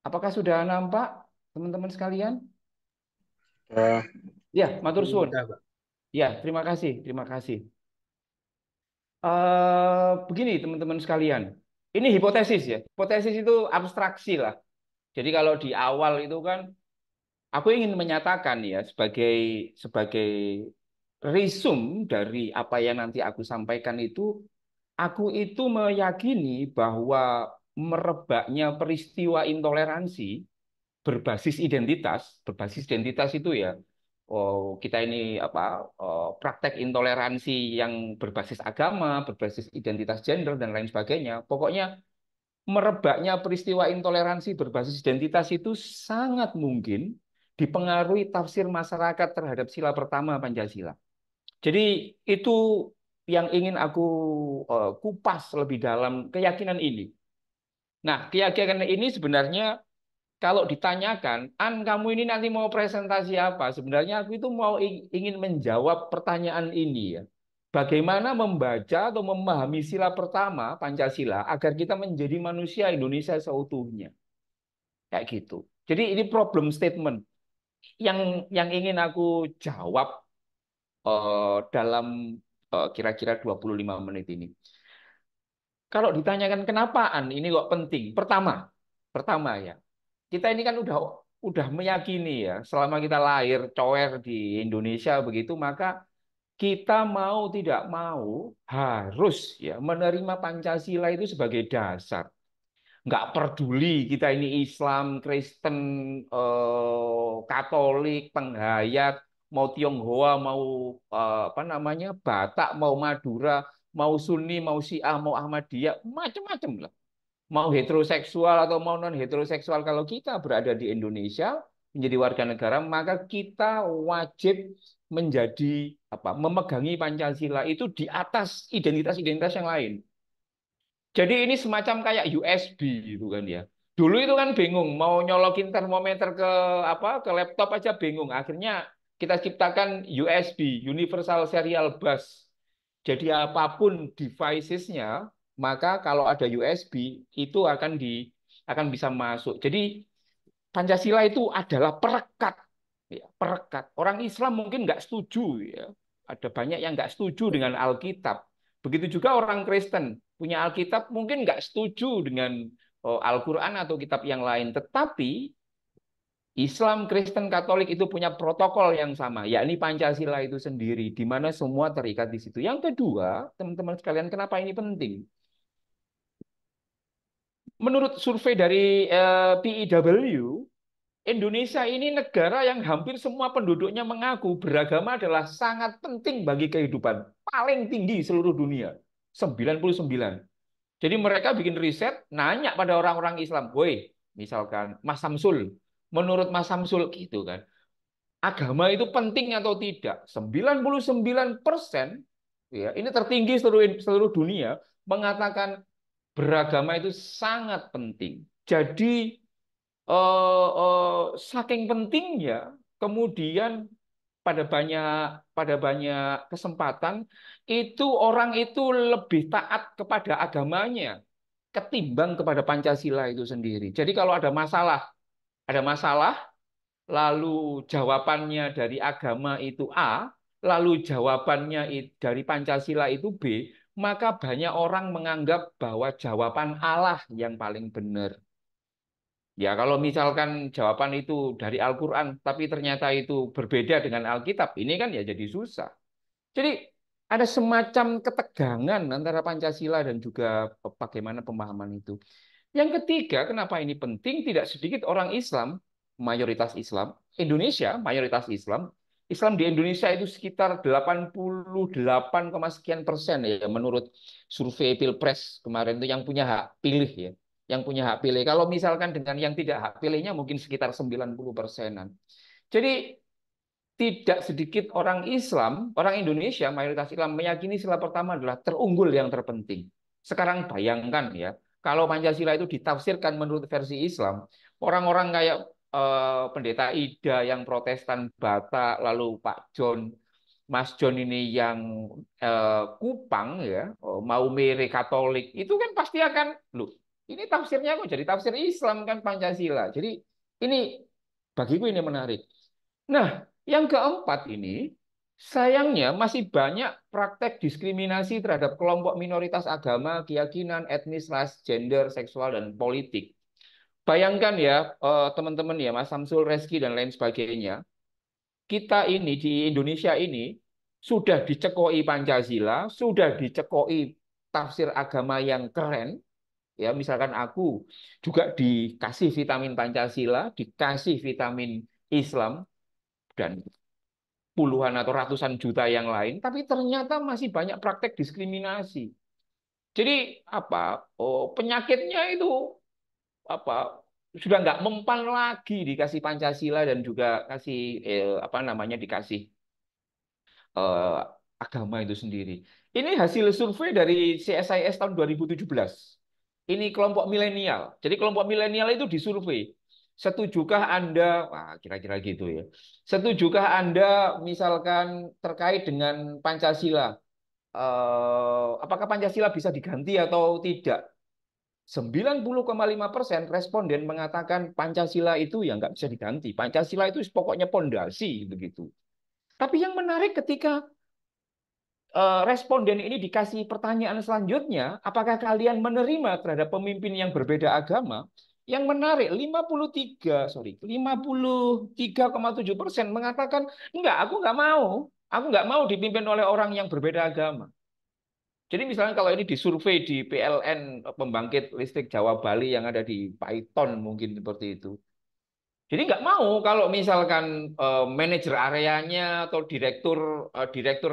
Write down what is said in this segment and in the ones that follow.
Apakah sudah nampak teman-teman sekalian? Eh, Ya, matur suwun. Udah, Pak. Ya, terima kasih, terima kasih. Begini teman-teman sekalian, ini hipotesis ya. Hipotesis itu abstraksi lah. Jadi kalau di awal itu kan, aku ingin menyatakan ya sebagai sebagai resume dari apa yang nanti aku sampaikan itu, aku itu meyakini bahwa merebaknya peristiwa intoleransi berbasis identitas itu ya. Oh, kita ini apa praktek intoleransi yang berbasis agama, berbasis identitas gender dan lain sebagainya. Pokoknya merebaknya peristiwa intoleransi berbasis identitas itu sangat mungkin dipengaruhi tafsir masyarakat terhadap sila pertama Pancasila. Jadi itu yang ingin aku kupas lebih dalam keyakinan ini. Nah, keyakinan ini sebenarnya kalau ditanyakan, An kamu ini nanti mau presentasi apa? Sebenarnya aku itu mau ingin menjawab pertanyaan ini ya. Bagaimana membaca atau memahami sila pertama Pancasila agar kita menjadi manusia Indonesia seutuhnya. Kayak gitu. Jadi ini problem statement yang ingin aku jawab dalam kira-kira 25 menit ini. Kalau ditanyakan kenapaan ini kok penting? Pertama ya, kita ini kan udah meyakini ya, selama kita lahir cower di Indonesia begitu, maka kita mau tidak mau harus ya menerima Pancasila itu sebagai dasar. Nggak peduli kita ini Islam, Kristen, Katolik, penghayat, mau Tionghoa, mau apa namanya Batak, mau Madura, mau Sunni, mau Syiah, mau Ahmadiyah, macam-macam lah, mau heteroseksual atau mau non heteroseksual, kalau kita berada di Indonesia menjadi warga negara maka kita wajib menjadi apa memegangi Pancasila itu di atas identitas-identitas yang lain. Jadi ini semacam kayak USB gitu kan ya. Dulu itu kan bingung mau nyolokin termometer ke apa ke laptop aja bingung. Akhirnya kita ciptakan USB, Universal Serial Bus. Jadi apapun devices-nya, maka kalau ada USB itu akan bisa masuk. Jadi Pancasila itu adalah perekat, ya, perekat. Orang Islam mungkin nggak setuju, ya. Ada banyak yang nggak setuju dengan Alkitab. Begitu juga orang Kristen punya Alkitab mungkin nggak setuju dengan Al-Quran atau kitab yang lain. Tetapi Islam, Kristen, Katolik itu punya protokol yang sama, yakni Pancasila itu sendiri, di mana semua terikat di situ. Yang kedua, teman-teman sekalian, kenapa ini penting? Menurut survei dari PEW, Indonesia ini negara yang hampir semua penduduknya mengaku beragama adalah sangat penting bagi kehidupan. Paling tinggi seluruh dunia. 99. Jadi mereka bikin riset, nanya pada orang-orang Islam. Woi, misalkan Mas Samsul. Menurut Mas Samsul gitu kan. Agama itu penting atau tidak? 99% ya, ini tertinggi seluruh dunia mengatakan beragama itu sangat penting. Jadi saking pentingnya, kemudian pada banyak kesempatan itu orang itu lebih taat kepada agamanya ketimbang kepada Pancasila itu sendiri. Jadi kalau ada masalah, lalu jawabannya dari agama itu A, lalu jawabannya dari Pancasila itu B, maka banyak orang menganggap bahwa jawaban Allah yang paling benar. Ya, kalau misalkan jawaban itu dari Al-Quran, tapi ternyata itu berbeda dengan Alkitab, ini kan ya jadi susah. Jadi ada semacam ketegangan antara Pancasila dan juga bagaimana pemahaman itu. Yang ketiga, kenapa ini penting? Tidak sedikit orang Islam, mayoritas Islam, Indonesia mayoritas Islam, Islam di Indonesia itu sekitar 88, sekian persen ya menurut survei Pilpres kemarin itu yang punya hak pilih ya. Yang punya hak pilih. Kalau misalkan dengan yang tidak hak pilihnya mungkin sekitar 90 persenan. Jadi tidak sedikit orang Islam, orang Indonesia, mayoritas Islam meyakini sila pertama adalah terunggul yang terpenting. Sekarang bayangkan ya, kalau Pancasila itu ditafsirkan menurut versi Islam, orang-orang kayak Pendeta Ida yang Protestan Batak, lalu Pak John, Mas John ini yang Kupang ya, Maumere Katolik, itu kan pasti akan, loh, Ini tafsirnya kok jadi tafsir Islam kan Pancasila. Jadi ini bagiku ini menarik. Nah, yang keempat ini sayangnya masih banyak praktek diskriminasi terhadap kelompok minoritas agama, keyakinan, etnis, ras, gender, seksual, dan politik. Bayangkan ya, teman-teman ya, Mas Samsul, Reski, dan lain sebagainya. Kita ini di Indonesia ini sudah dicekoi Pancasila, sudah dicekoi tafsir agama yang keren, ya misalkan aku juga dikasih vitamin Pancasila, dikasih vitamin Islam dan puluhan atau ratusan juta yang lain, tapi ternyata masih banyak praktek diskriminasi. Jadi apa? Oh, penyakitnya itu apa? Sudah nggak mempan lagi dikasih Pancasila dan juga kasih apa namanya dikasih eh, agama itu sendiri. Ini hasil survei dari CSIS tahun 2017. Ini kelompok milenial. Jadi kelompok milenial itu disurvei. Setujukah Anda, wah, kira-kira gitu ya. Setujukah Anda misalkan terkait dengan Pancasila? Apakah Pancasila bisa diganti atau tidak? 90,5% responden mengatakan Pancasila itu ya nggak bisa diganti. Pancasila itu pokoknya pondasi begitu. Tapi yang menarik ketika responden ini dikasih pertanyaan selanjutnya, apakah kalian menerima terhadap pemimpin yang berbeda agama? Yang menarik, 53,7% mengatakan, enggak, aku nggak mau. Aku nggak mau dipimpin oleh orang yang berbeda agama. Jadi misalnya kalau ini disurvei di PLN, pembangkit listrik Jawa Bali yang ada di Python mungkin seperti itu. Jadi nggak mau kalau misalkan manajer areanya atau direktur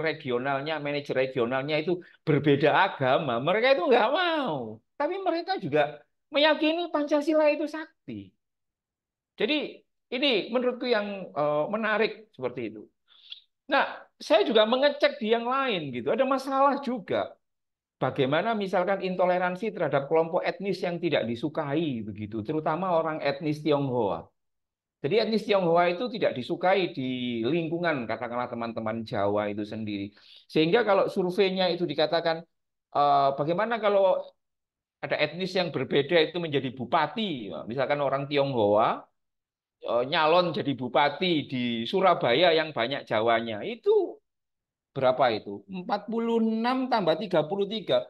regionalnya, manajer regionalnya itu berbeda agama, mereka itu nggak mau. Tapi mereka juga meyakini Pancasila itu sakti. Jadi ini menurutku yang menarik seperti itu. Nah, saya juga mengecek di yang lain gitu. Ada masalah juga. Bagaimana misalkan intoleransi terhadap kelompok etnis yang tidak disukai begitu, terutama orang etnis Tionghoa. Jadi etnis Tionghoa itu tidak disukai di lingkungan katakanlah teman-teman Jawa itu sendiri. Sehingga kalau surveinya itu dikatakan bagaimana kalau ada etnis yang berbeda itu menjadi bupati, misalkan orang Tionghoa nyalon jadi bupati di Surabaya yang banyak Jawanya, itu berapa itu? 46 tambah 33.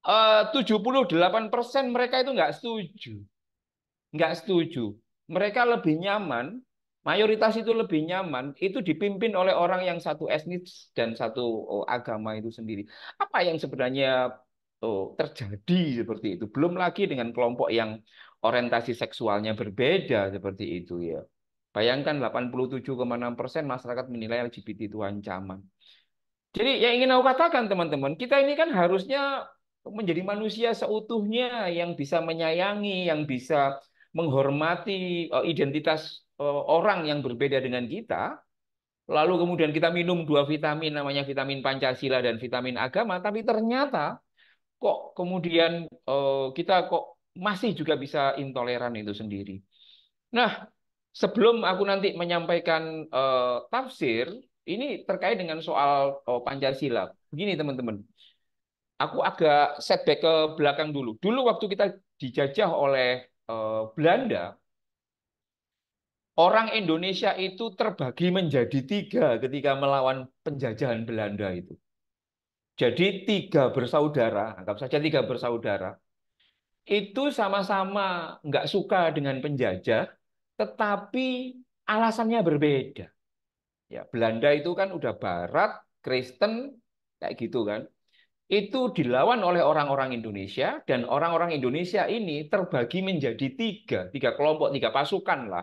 78% mereka itu nggak setuju. Nggak setuju. Mereka lebih nyaman, mayoritas itu lebih nyaman, itu dipimpin oleh orang yang satu etnis dan satu agama itu sendiri. Apa yang sebenarnya terjadi seperti itu? Belum lagi dengan kelompok yang orientasi seksualnya berbeda seperti itu ya. Bayangkan 87,6% masyarakat menilai LGBT itu ancaman. Jadi yang ingin aku katakan teman-teman, kita ini kan harusnya menjadi manusia seutuhnya yang bisa menyayangi, yang bisa menghormati identitas orang yang berbeda dengan kita. Lalu kemudian kita minum dua vitamin namanya vitamin Pancasila dan vitamin agama, tapi ternyata kok kemudian kita kok masih juga bisa intoleran itu sendiri. Nah, sebelum aku nanti menyampaikan tafsir, ini terkait dengan soal Pancasila. Begini teman-teman, aku agak setback ke belakang dulu. Dulu waktu kita dijajah oleh Belanda, orang Indonesia itu terbagi menjadi tiga ketika melawan penjajahan Belanda itu. Jadi tiga bersaudara, anggap saja tiga bersaudara, itu sama-sama nggak suka dengan penjajah, tetapi alasannya berbeda. Ya, Belanda itu kan udah Barat, Kristen, kayak gitu kan. Itu dilawan oleh orang-orang Indonesia, dan orang-orang Indonesia ini terbagi menjadi tiga kelompok, tiga pasukan lah.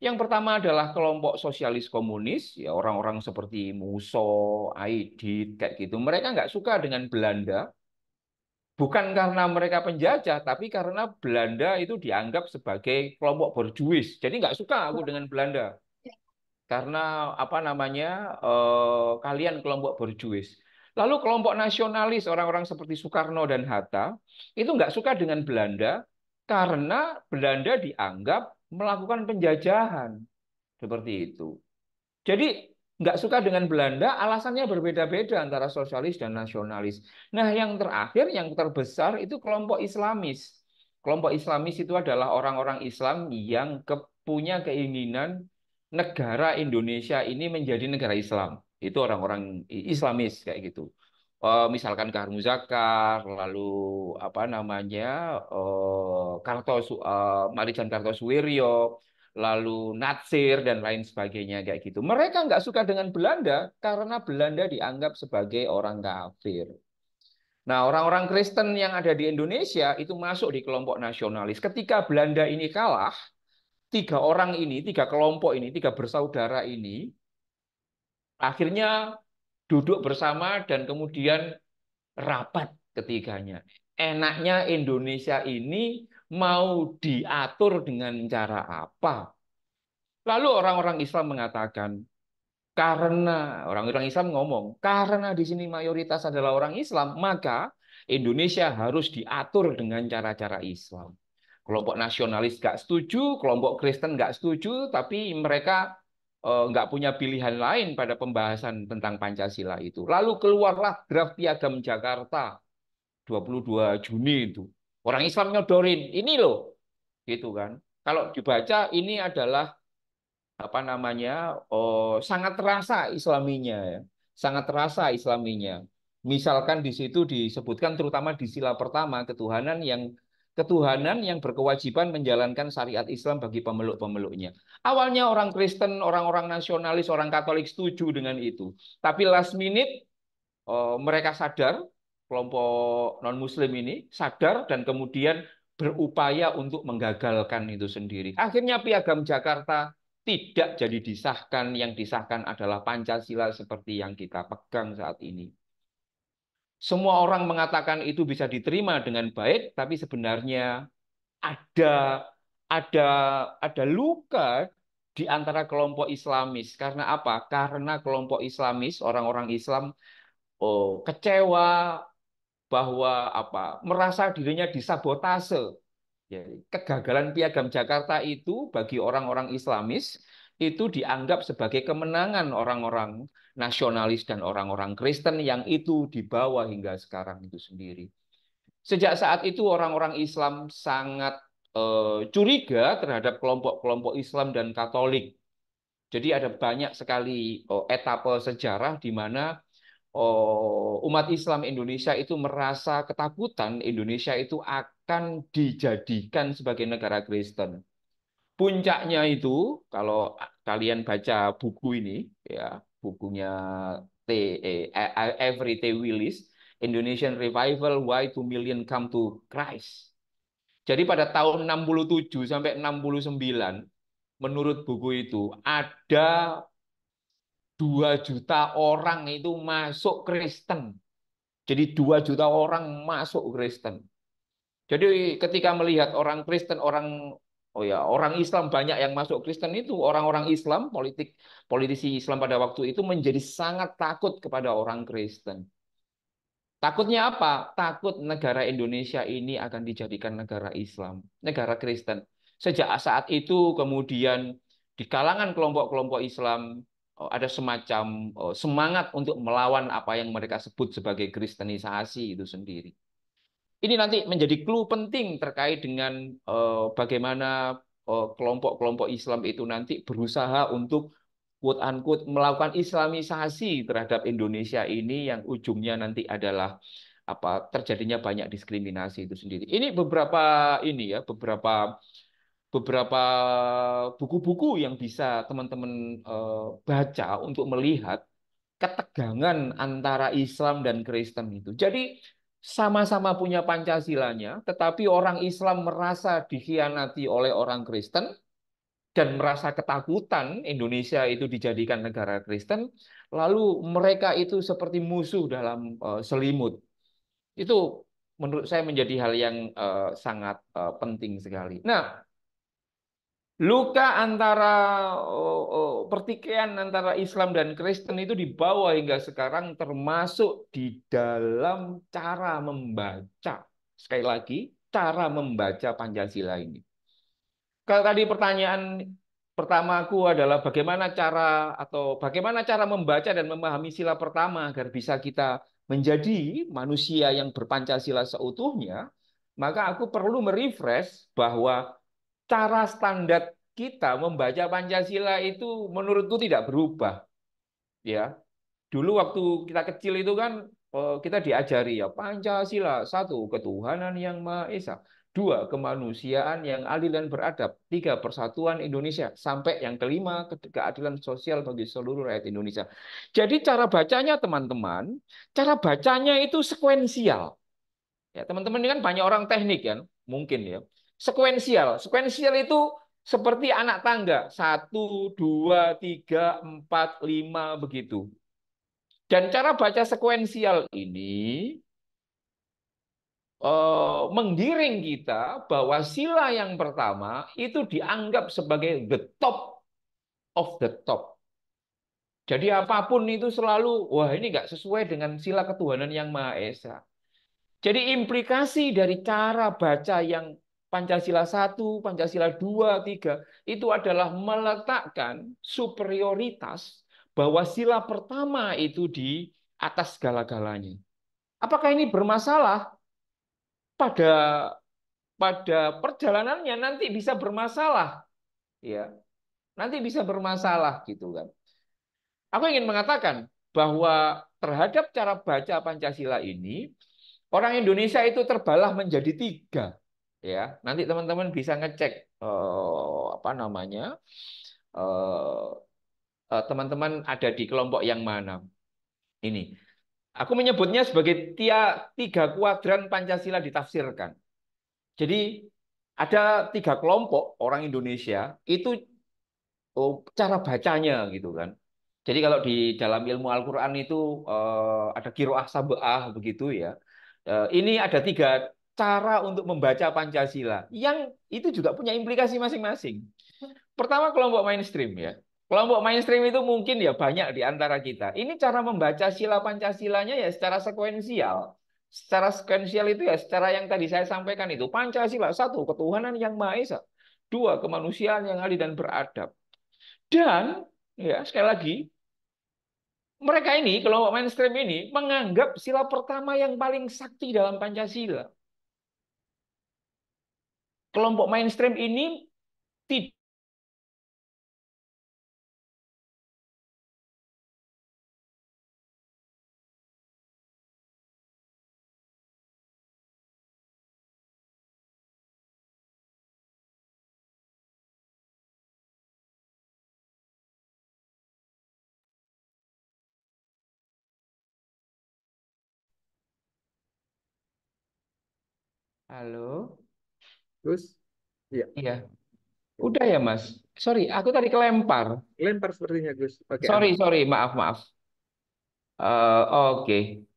Yang pertama adalah kelompok sosialis komunis, ya orang-orang seperti Musso, Aidit, kayak gitu. Mereka nggak suka dengan Belanda, bukan karena mereka penjajah, tapi karena Belanda itu dianggap sebagai kelompok borjuis. Jadi nggak suka aku dengan Belanda karena apa namanya kalian kelompok borjuis. Lalu kelompok nasionalis orang-orang seperti Soekarno dan Hatta itu nggak suka dengan Belanda karena Belanda dianggap melakukan penjajahan seperti itu. Jadi nggak suka dengan Belanda, alasannya berbeda-beda antara sosialis dan nasionalis. Nah, yang terakhir, yang terbesar itu kelompok Islamis. Kelompok Islamis itu adalah orang-orang Islam yang punya keinginan negara Indonesia ini menjadi negara Islam. Itu orang-orang Islamis kayak gitu. Misalkan Kahar Muzakar, lalu apa namanya Marijan Kartosuwiryo, lalu Natsir dan lain sebagainya kayak gitu. Mereka nggak suka dengan Belanda karena Belanda dianggap sebagai orang kafir. Nah, orang-orang Kristen yang ada di Indonesia itu masuk di kelompok nasionalis. Ketika Belanda ini kalah, tiga orang ini, tiga kelompok ini, tiga bersaudara ini, akhirnya duduk bersama dan kemudian rapat ketiganya. Enaknya Indonesia ini mau diatur dengan cara apa? Lalu orang-orang Islam mengatakan, karena orang-orang Islam ngomong, karena di sini mayoritas adalah orang Islam, maka Indonesia harus diatur dengan cara-cara Islam. Kelompok nasionalis nggak setuju, kelompok Kristen nggak setuju, tapi mereka nggak punya pilihan lain pada pembahasan tentang Pancasila itu. Lalu keluarlah draft Piagam Jakarta 22 Juni itu. Orang Islam nyodorin, ini loh, gitu kan. Kalau dibaca ini adalah apa namanya sangat terasa Islaminya ya, sangat terasa Islaminya. Misalkan di situ disebutkan terutama di sila pertama ketuhanan yang berkewajiban menjalankan syariat Islam bagi pemeluk-pemeluknya. Awalnya orang Kristen, orang-orang nasionalis, orang Katolik setuju dengan itu, tapi last minute mereka sadar, kelompok non-Muslim ini sadar dan kemudian berupaya untuk menggagalkan itu sendiri. Akhirnya Piagam Jakarta tidak jadi disahkan, yang disahkan adalah Pancasila seperti yang kita pegang saat ini. Semua orang mengatakan itu bisa diterima dengan baik, tapi sebenarnya ada ada ada luka di antara kelompok Islamis. Karena apa? Karena kelompok Islamis, orang-orang Islam kecewa bahwa merasa dirinya disabotase. Ya, kegagalan Piagam Jakarta itu bagi orang-orang Islamis itu dianggap sebagai kemenangan orang-orang nasionalis dan orang-orang Kristen yang itu dibawa hingga sekarang itu sendiri. Sejak saat itu orang-orang Islam sangat curiga terhadap kelompok-kelompok Islam dan Katolik. Jadi ada banyak sekali etapa sejarah di mana umat Islam Indonesia itu merasa ketakutan Indonesia itu akan dijadikan sebagai negara Kristen. Puncaknya itu kalau kalian baca buku ini ya, bukunya Avery T. Willis, Indonesian Revival Why 2 Million Come to Christ. Jadi pada tahun 67 sampai 69 menurut buku itu ada 2 juta orang itu masuk Kristen. Jadi 2 juta orang masuk Kristen. Jadi ketika melihat orang Kristen, orang Islam banyak yang masuk Kristen itu, orang-orang Islam, politisi Islam pada waktu itu menjadi sangat takut kepada orang Kristen. Takutnya apa? Takut negara Indonesia ini akan dijadikan negara Islam, negara Kristen. Sejak saat itu kemudian di kalangan kelompok-kelompok Islam ada semacam semangat untuk melawan apa yang mereka sebut sebagai kristenisasi itu sendiri. Ini nanti menjadi clue penting terkait dengan bagaimana kelompok-kelompok Islam itu nanti berusaha untuk quote unquote melakukan islamisasi terhadap Indonesia ini yang ujungnya nanti adalah terjadinya banyak diskriminasi itu sendiri. Ini beberapa beberapa buku-buku yang bisa teman-teman baca untuk melihat ketegangan antara Islam dan Kristen itu. Jadi sama-sama punya Pancasilanya, tetapi orang Islam merasa dikhianati oleh orang Kristen dan merasa ketakutan Indonesia itu dijadikan negara Kristen, lalu mereka itu seperti musuh dalam selimut. Itu menurut saya menjadi hal yang sangat penting sekali. Nah, luka antara pertikaian antara Islam dan Kristen itu dibawa hingga sekarang termasuk di dalam cara membaca. Sekali lagi, cara membaca Pancasila ini. Kalau tadi pertanyaan pertamaku adalah bagaimana cara membaca dan memahami sila pertama agar bisa kita menjadi manusia yang berpancasila seutuhnya, maka aku perlu merefresh bahwa cara standar kita membaca Pancasila itu menurutku tidak berubah. Ya, dulu waktu kita kecil itu kan kita diajari ya Pancasila, satu ketuhanan yang Maha Esa, dua kemanusiaan yang adil dan beradab, tiga persatuan Indonesia, sampai yang kelima keadilan sosial bagi seluruh rakyat Indonesia. Jadi cara bacanya teman-teman, cara bacanya itu sekuensial. Ya, teman-teman ini kan banyak orang teknik kan, mungkin ya. Sekuensial, sekuensial itu seperti anak tangga, satu, dua, tiga, empat, lima begitu. Dan cara baca sekuensial ini menggiring kita bahwa sila yang pertama itu dianggap sebagai the top of the top. Jadi apapun itu selalu, wah ini nggak sesuai dengan sila ketuhanan yang Maha Esa. Jadi implikasi dari cara baca yang Pancasila satu, Pancasila 2, 3 itu adalah meletakkan superioritas bahwa sila pertama itu di atas segala-galanya. Apakah ini bermasalah? Pada perjalanannya nanti bisa bermasalah, ya. Nanti bisa bermasalah gitu kan. Aku ingin mengatakan bahwa terhadap cara baca Pancasila ini orang Indonesia itu terbelah menjadi tiga, ya. Nanti teman-teman bisa ngecek apa namanya, eh, teman-teman ada di kelompok yang mana. Ini, aku menyebutnya sebagai tiga kuadran Pancasila ditafsirkan. Jadi ada tiga kelompok orang Indonesia itu cara bacanya gitu kan. Jadi kalau di dalam ilmu Al-Quran itu ada kiroah sab'ah begitu ya. Ini ada tiga cara untuk membaca Pancasila yang itu juga punya implikasi masing-masing. Pertama kelompok mainstream ya. Kelompok mainstream itu mungkin ya banyak di antara kita. Ini cara membaca sila Pancasilanya ya secara sekuensial. Secara sekuensial itu ya secara yang tadi saya sampaikan itu. Pancasila, satu, ketuhanan yang Maha Esa. Dua, kemanusiaan yang adil dan beradab. Dan ya sekali lagi, mereka ini, kelompok mainstream ini menganggap sila pertama yang paling sakti dalam Pancasila. Kelompok mainstream ini tidak. Halo? Terus, ya, Iya. Udah ya, Mas. Sorry, aku tadi kelempar. lempar sepertinya Gus pakai anak. Sorry, sorry, maaf, maaf. Oke.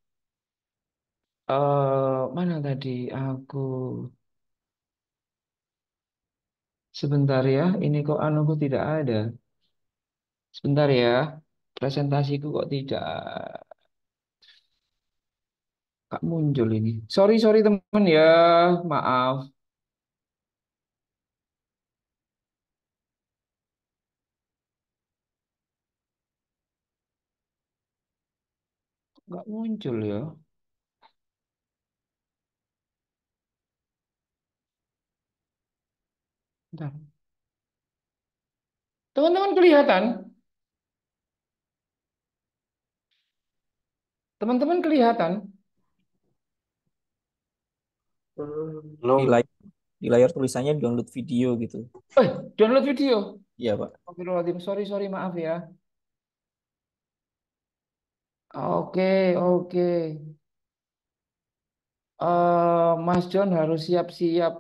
Mana tadi aku? Sebentar ya, ini kok anuku tidak ada. Sebentar ya, presentasiku kok tidak Kak muncul ini. Sorry, sorry teman ya, maaf. Nggak muncul ya. Bentar. Teman-teman kelihatan? Teman-teman kelihatan? Di Belum. layar, di layar tulisannya download video gitu. Download video. Iya, Pak. Astagfirullahaladzim, sorry, sorry, maaf ya. Oke, oke. Mas John harus siap-siap.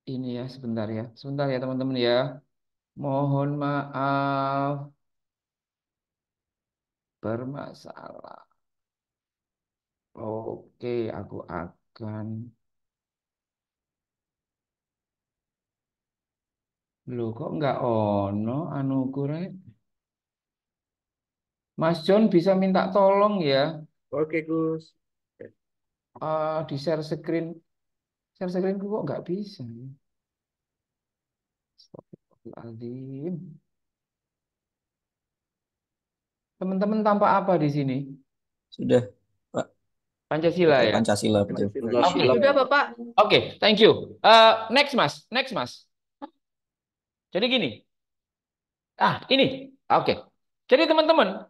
Ini ya, sebentar ya. Sebentar ya teman-teman ya. Mohon maaf, bermasalah. Oke, aku akan. Loh, kok nggak ono anuku rek? Mas John bisa minta tolong ya. Oke Gus. Di share screen. Share screenku kok nggak bisa ya? Astagfirullahaladzim. Teman-teman tampak apa di sini? Sudah, Pak. Pancasila Pakai ya. Pancasila, betul. Pancasila. Oke, sudah Bapak. Oke, thank you. Next Mas, next Mas. Jadi gini. Ini. Oke. Jadi teman-teman,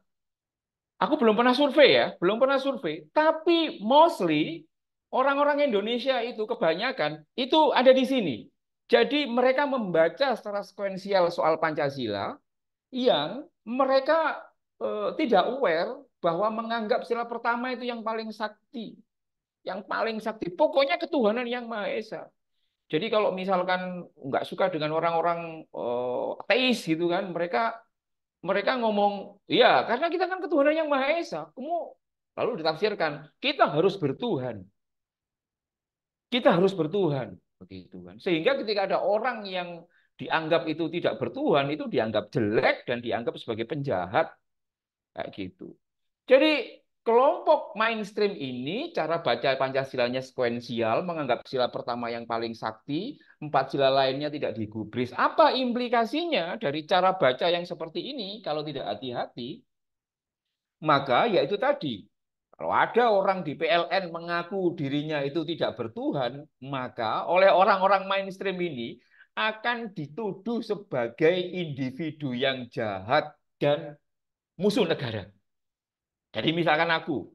aku belum pernah survei ya, belum pernah survei. Tapi mostly orang-orang Indonesia itu kebanyakan itu ada di sini. Jadi mereka membaca secara sekuensial soal Pancasila yang mereka tidak aware bahwa menganggap sila pertama itu yang paling sakti, yang paling sakti. Pokoknya ketuhanan yang Maha Esa. Jadi kalau misalkan nggak suka dengan orang-orang ateis gitu kan, mereka mereka ngomong, ya karena kita kan ketuhanan yang Maha Esa. Kamu lalu ditafsirkan, kita harus bertuhan. Kita harus bertuhan. Begitu kan. Sehingga ketika ada orang yang dianggap itu tidak bertuhan, itu dianggap jelek dan dianggap sebagai penjahat. Kayak gitu. Jadi kelompok mainstream ini cara baca Pancasilanya sekuensial, menganggap sila pertama yang paling sakti, 4 sila lainnya tidak digubris. Apa implikasinya dari cara baca yang seperti ini kalau tidak hati-hati? Maka yaitu tadi, kalau ada orang di PLN mengaku dirinya itu tidak bertuhan, maka oleh orang-orang mainstream ini akan dituduh sebagai individu yang jahat dan musuh negara. Jadi misalkan aku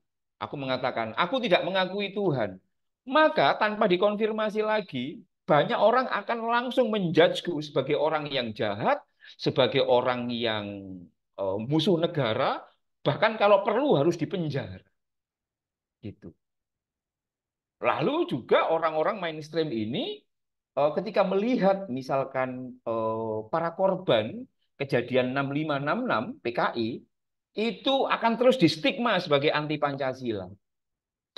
mengatakan, aku tidak mengakui Tuhan. Maka tanpa dikonfirmasi lagi, banyak orang akan langsung menjudgeku sebagai orang yang jahat, sebagai orang yang musuh negara, bahkan kalau perlu harus dipenjara. Gitu. Lalu juga orang-orang mainstream ini ketika melihat misalkan para korban kejadian 6566 PKI itu akan terus distigma sebagai anti Pancasila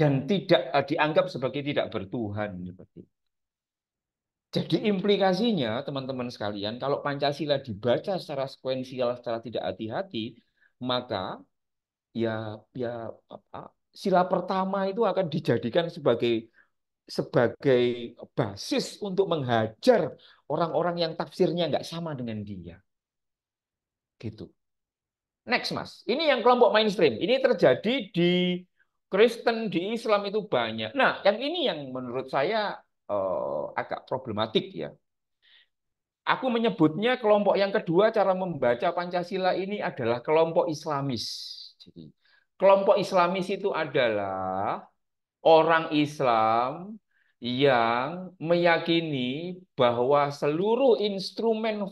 dan tidak dianggap sebagai tidak bertuhan seperti. Jadi implikasinya teman-teman sekalian kalau Pancasila dibaca secara sekuensial secara tidak hati-hati maka ya sila pertama itu akan dijadikan sebagai basis untuk menghajar orang-orang yang tafsirnya nggak sama dengan dia. Gitu. Next, Mas. Ini yang kelompok mainstream. Ini terjadi di Kristen, di Islam itu banyak. Nah, yang ini yang menurut saya agak problematik ya. Aku menyebutnya kelompok yang kedua cara membaca Pancasila ini adalah kelompok Islamis. Jadi, kelompok Islamis itu adalah orang Islam yang meyakini bahwa seluruh instrumen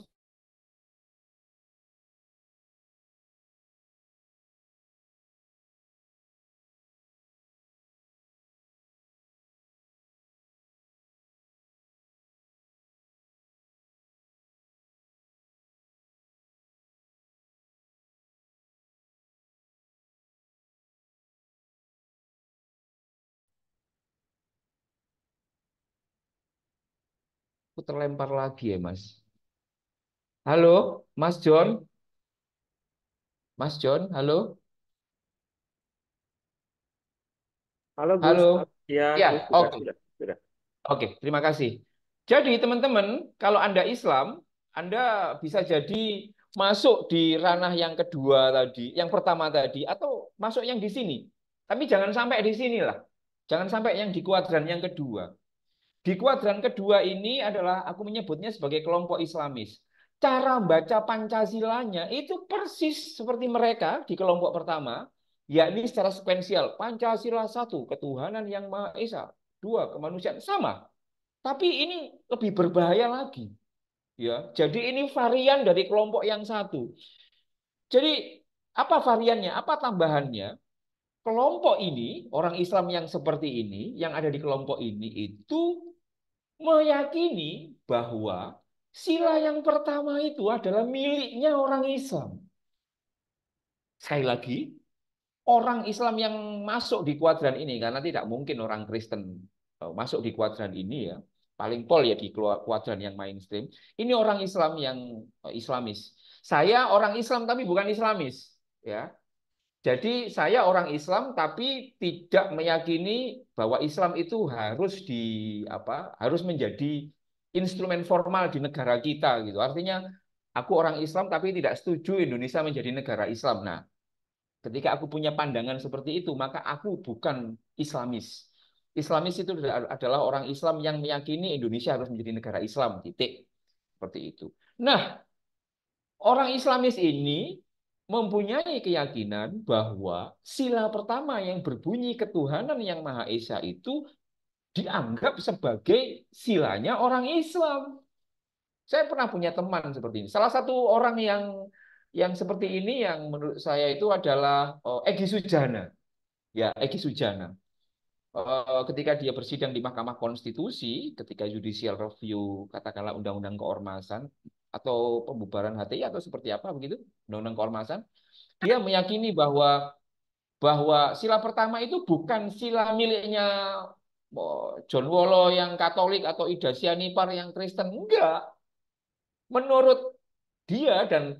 terlempar lagi ya, Mas. Halo, Mas John? Mas John, halo? Halo Gus. Halo? Ya Gus, Ya, sudah, oke. sudah, sudah. Oke, terima kasih. Jadi teman-teman, kalau Anda Islam, Anda bisa jadi masuk di ranah yang kedua tadi, yang pertama tadi, atau masuk yang di sini. Tapi jangan sampai di sini lah. Jangan sampai yang di kuadran yang kedua. Di kuadran kedua ini adalah aku menyebutnya sebagai kelompok Islamis. Cara baca Pancasilanya itu persis seperti mereka di kelompok pertama, yakni secara sekuensial. Pancasila satu, ketuhanan yang Maha Esa. Dua, kemanusiaan. Sama. Tapi ini lebih berbahaya lagi. Ya, jadi ini varian dari kelompok yang satu. Jadi apa variannya? Apa tambahannya? Kelompok ini, orang Islam yang seperti ini, yang ada di kelompok ini itu meyakini bahwa sila yang pertama itu adalah miliknya orang Islam. Sekali lagi, orang Islam yang masuk di kuadran ini, karena tidak mungkin orang Kristen masuk di kuadran ini ya, paling pol ya di kuadran yang mainstream. Ini orang Islam yang Islamis. Saya orang Islam tapi bukan Islamis, ya. Jadi saya orang Islam tapi tidak meyakini bahwa Islam itu harus menjadi instrumen formal di negara kita gitu. Artinya aku orang Islam tapi tidak setuju Indonesia menjadi negara Islam. Nah, Ketika aku punya pandangan seperti itu, maka aku bukan Islamis. Islamis itu adalah orang Islam yang meyakini Indonesia harus menjadi negara Islam, titik. Seperti itu. Nah, orang Islamis ini mempunyai keyakinan bahwa sila pertama yang berbunyi ketuhanan yang Maha Esa itu dianggap sebagai silanya orang Islam. Saya pernah punya teman seperti ini. Salah satu orang yang seperti ini yang menurut saya itu adalah Egy Sujana. Ya, Egy Sujana. Ketika dia bersidang di Mahkamah Konstitusi, ketika judicial review katakanlah undang-undang keormasan atau pembubaran HTI atau seperti apa begitu, undang-undang keormasan, dia meyakini bahwa sila pertama itu bukan sila miliknya John Wollo yang Katolik atau Ida Sianipar yang Kristen. Enggak. Menurut dia dan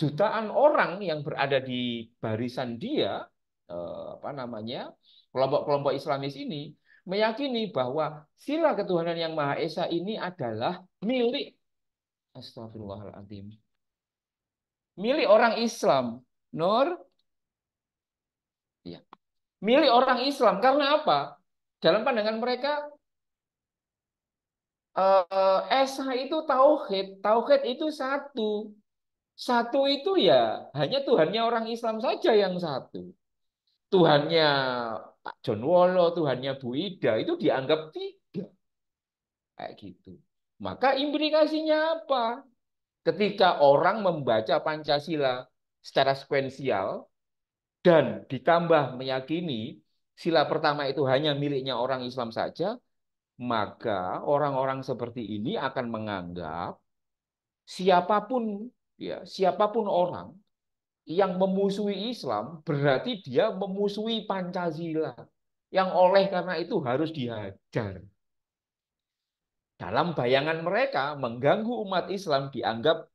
jutaan orang yang berada di barisan dia, apa namanya, kelompok-kelompok Islamis ini meyakini bahwa sila ketuhanan yang Maha Esa ini adalah milik, astagfirullahaladzim, milik orang Islam. Nur, ya, milik orang Islam. Karena apa? Dalam pandangan mereka, Esa itu tauhid. Tauhid itu satu. Satu itu ya hanya Tuhannya orang Islam saja yang satu. Tuhannya Pak John Wollo, Tuhannya Bu Ida itu dianggap tiga. Kayak gitu. Maka implikasinya apa? Ketika orang membaca Pancasila secara sekuensial dan ditambah meyakini sila pertama itu hanya miliknya orang Islam saja, maka orang-orang seperti ini akan menganggap siapapun siapapun orang yang memusuhi Islam berarti dia memusuhi Pancasila. Yang oleh karena itu harus dihajar. Dalam bayangan mereka, mengganggu umat Islam dianggap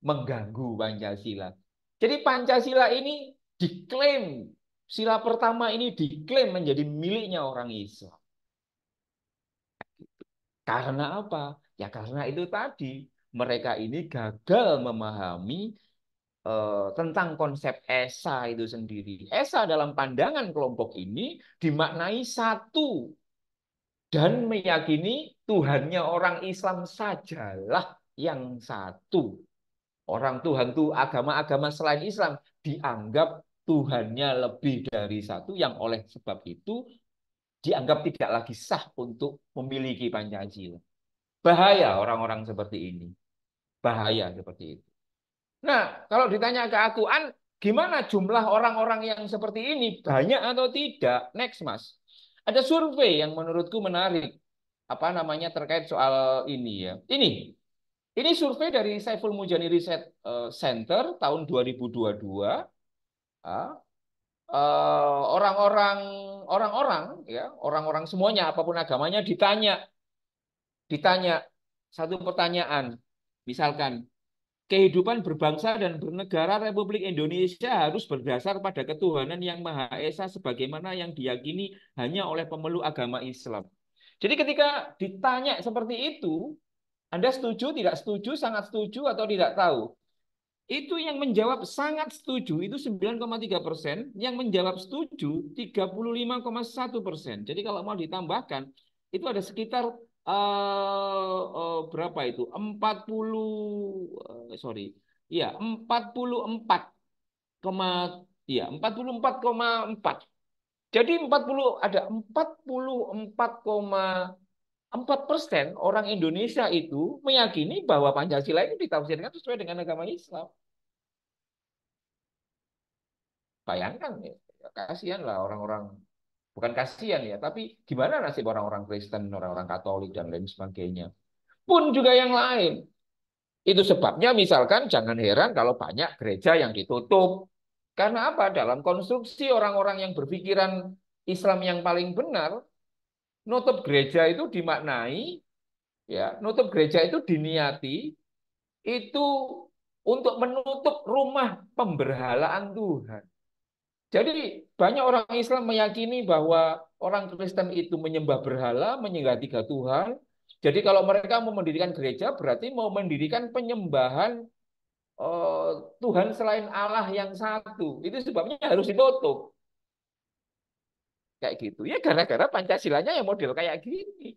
mengganggu Pancasila. Jadi Pancasila ini diklaim, sila pertama ini diklaim menjadi miliknya orang Islam. Karena apa? Ya karena itu tadi, mereka ini gagal memahami tentang konsep Esa itu sendiri. Esa dalam pandangan kelompok ini dimaknai satu dan meyakini Tuhannya orang Islam sajalah yang satu. Orang Tuhan itu agama-agama selain Islam dianggap Tuhannya lebih dari satu yang oleh sebab itu dianggap tidak lagi sah untuk memiliki Pancasila. Bahaya orang-orang seperti ini. Bahaya seperti itu. Nah, kalau ditanya ke aku, gimana jumlah orang-orang yang seperti ini? Banyak atau tidak? Next, Mas. Ada survei yang menurutku menarik. Apa namanya terkait soal ini ya. Ini survei dari Saiful Mujani Research Center tahun 2022. Orang-orang semuanya apapun agamanya ditanya satu pertanyaan. Misalkan kehidupan berbangsa dan bernegara Republik Indonesia harus berdasar pada ketuhanan yang Maha Esa sebagaimana yang diyakini hanya oleh pemeluk agama Islam. Jadi ketika ditanya seperti itu, Anda setuju, tidak setuju, sangat setuju, atau tidak tahu? Itu yang menjawab sangat setuju itu 9,3%, yang menjawab setuju 35,1%. Jadi kalau mau ditambahkan, itu ada sekitar berapa itu? 44,4. Jadi ada 44,4% orang Indonesia itu meyakini bahwa Pancasila itu ditafsirkan sesuai dengan agama Islam. Bayangkan ya, kasihan lah orang-orang, bukan kasihan ya, tapi gimana nasib orang-orang Kristen, orang-orang Katolik dan lain sebagainya. Pun juga yang lain. Itu sebabnya misalkan jangan heran kalau banyak gereja yang ditutup. Karena apa? Dalam konstruksi orang-orang yang berpikiran Islam yang paling benar, nutup gereja itu dimaknai, nutup gereja itu diniati itu untuk menutup rumah pemberhalaan Tuhan. Jadi banyak orang Islam meyakini bahwa orang Kristen itu menyembah berhala, menyembah tiga Tuhan. Jadi kalau mereka mau mendirikan gereja berarti mau mendirikan penyembahan Tuhan selain Allah yang satu. Itu sebabnya harus ditutup. Kayak gitu. Ya gara-gara Pancasilanya yang model kayak gini.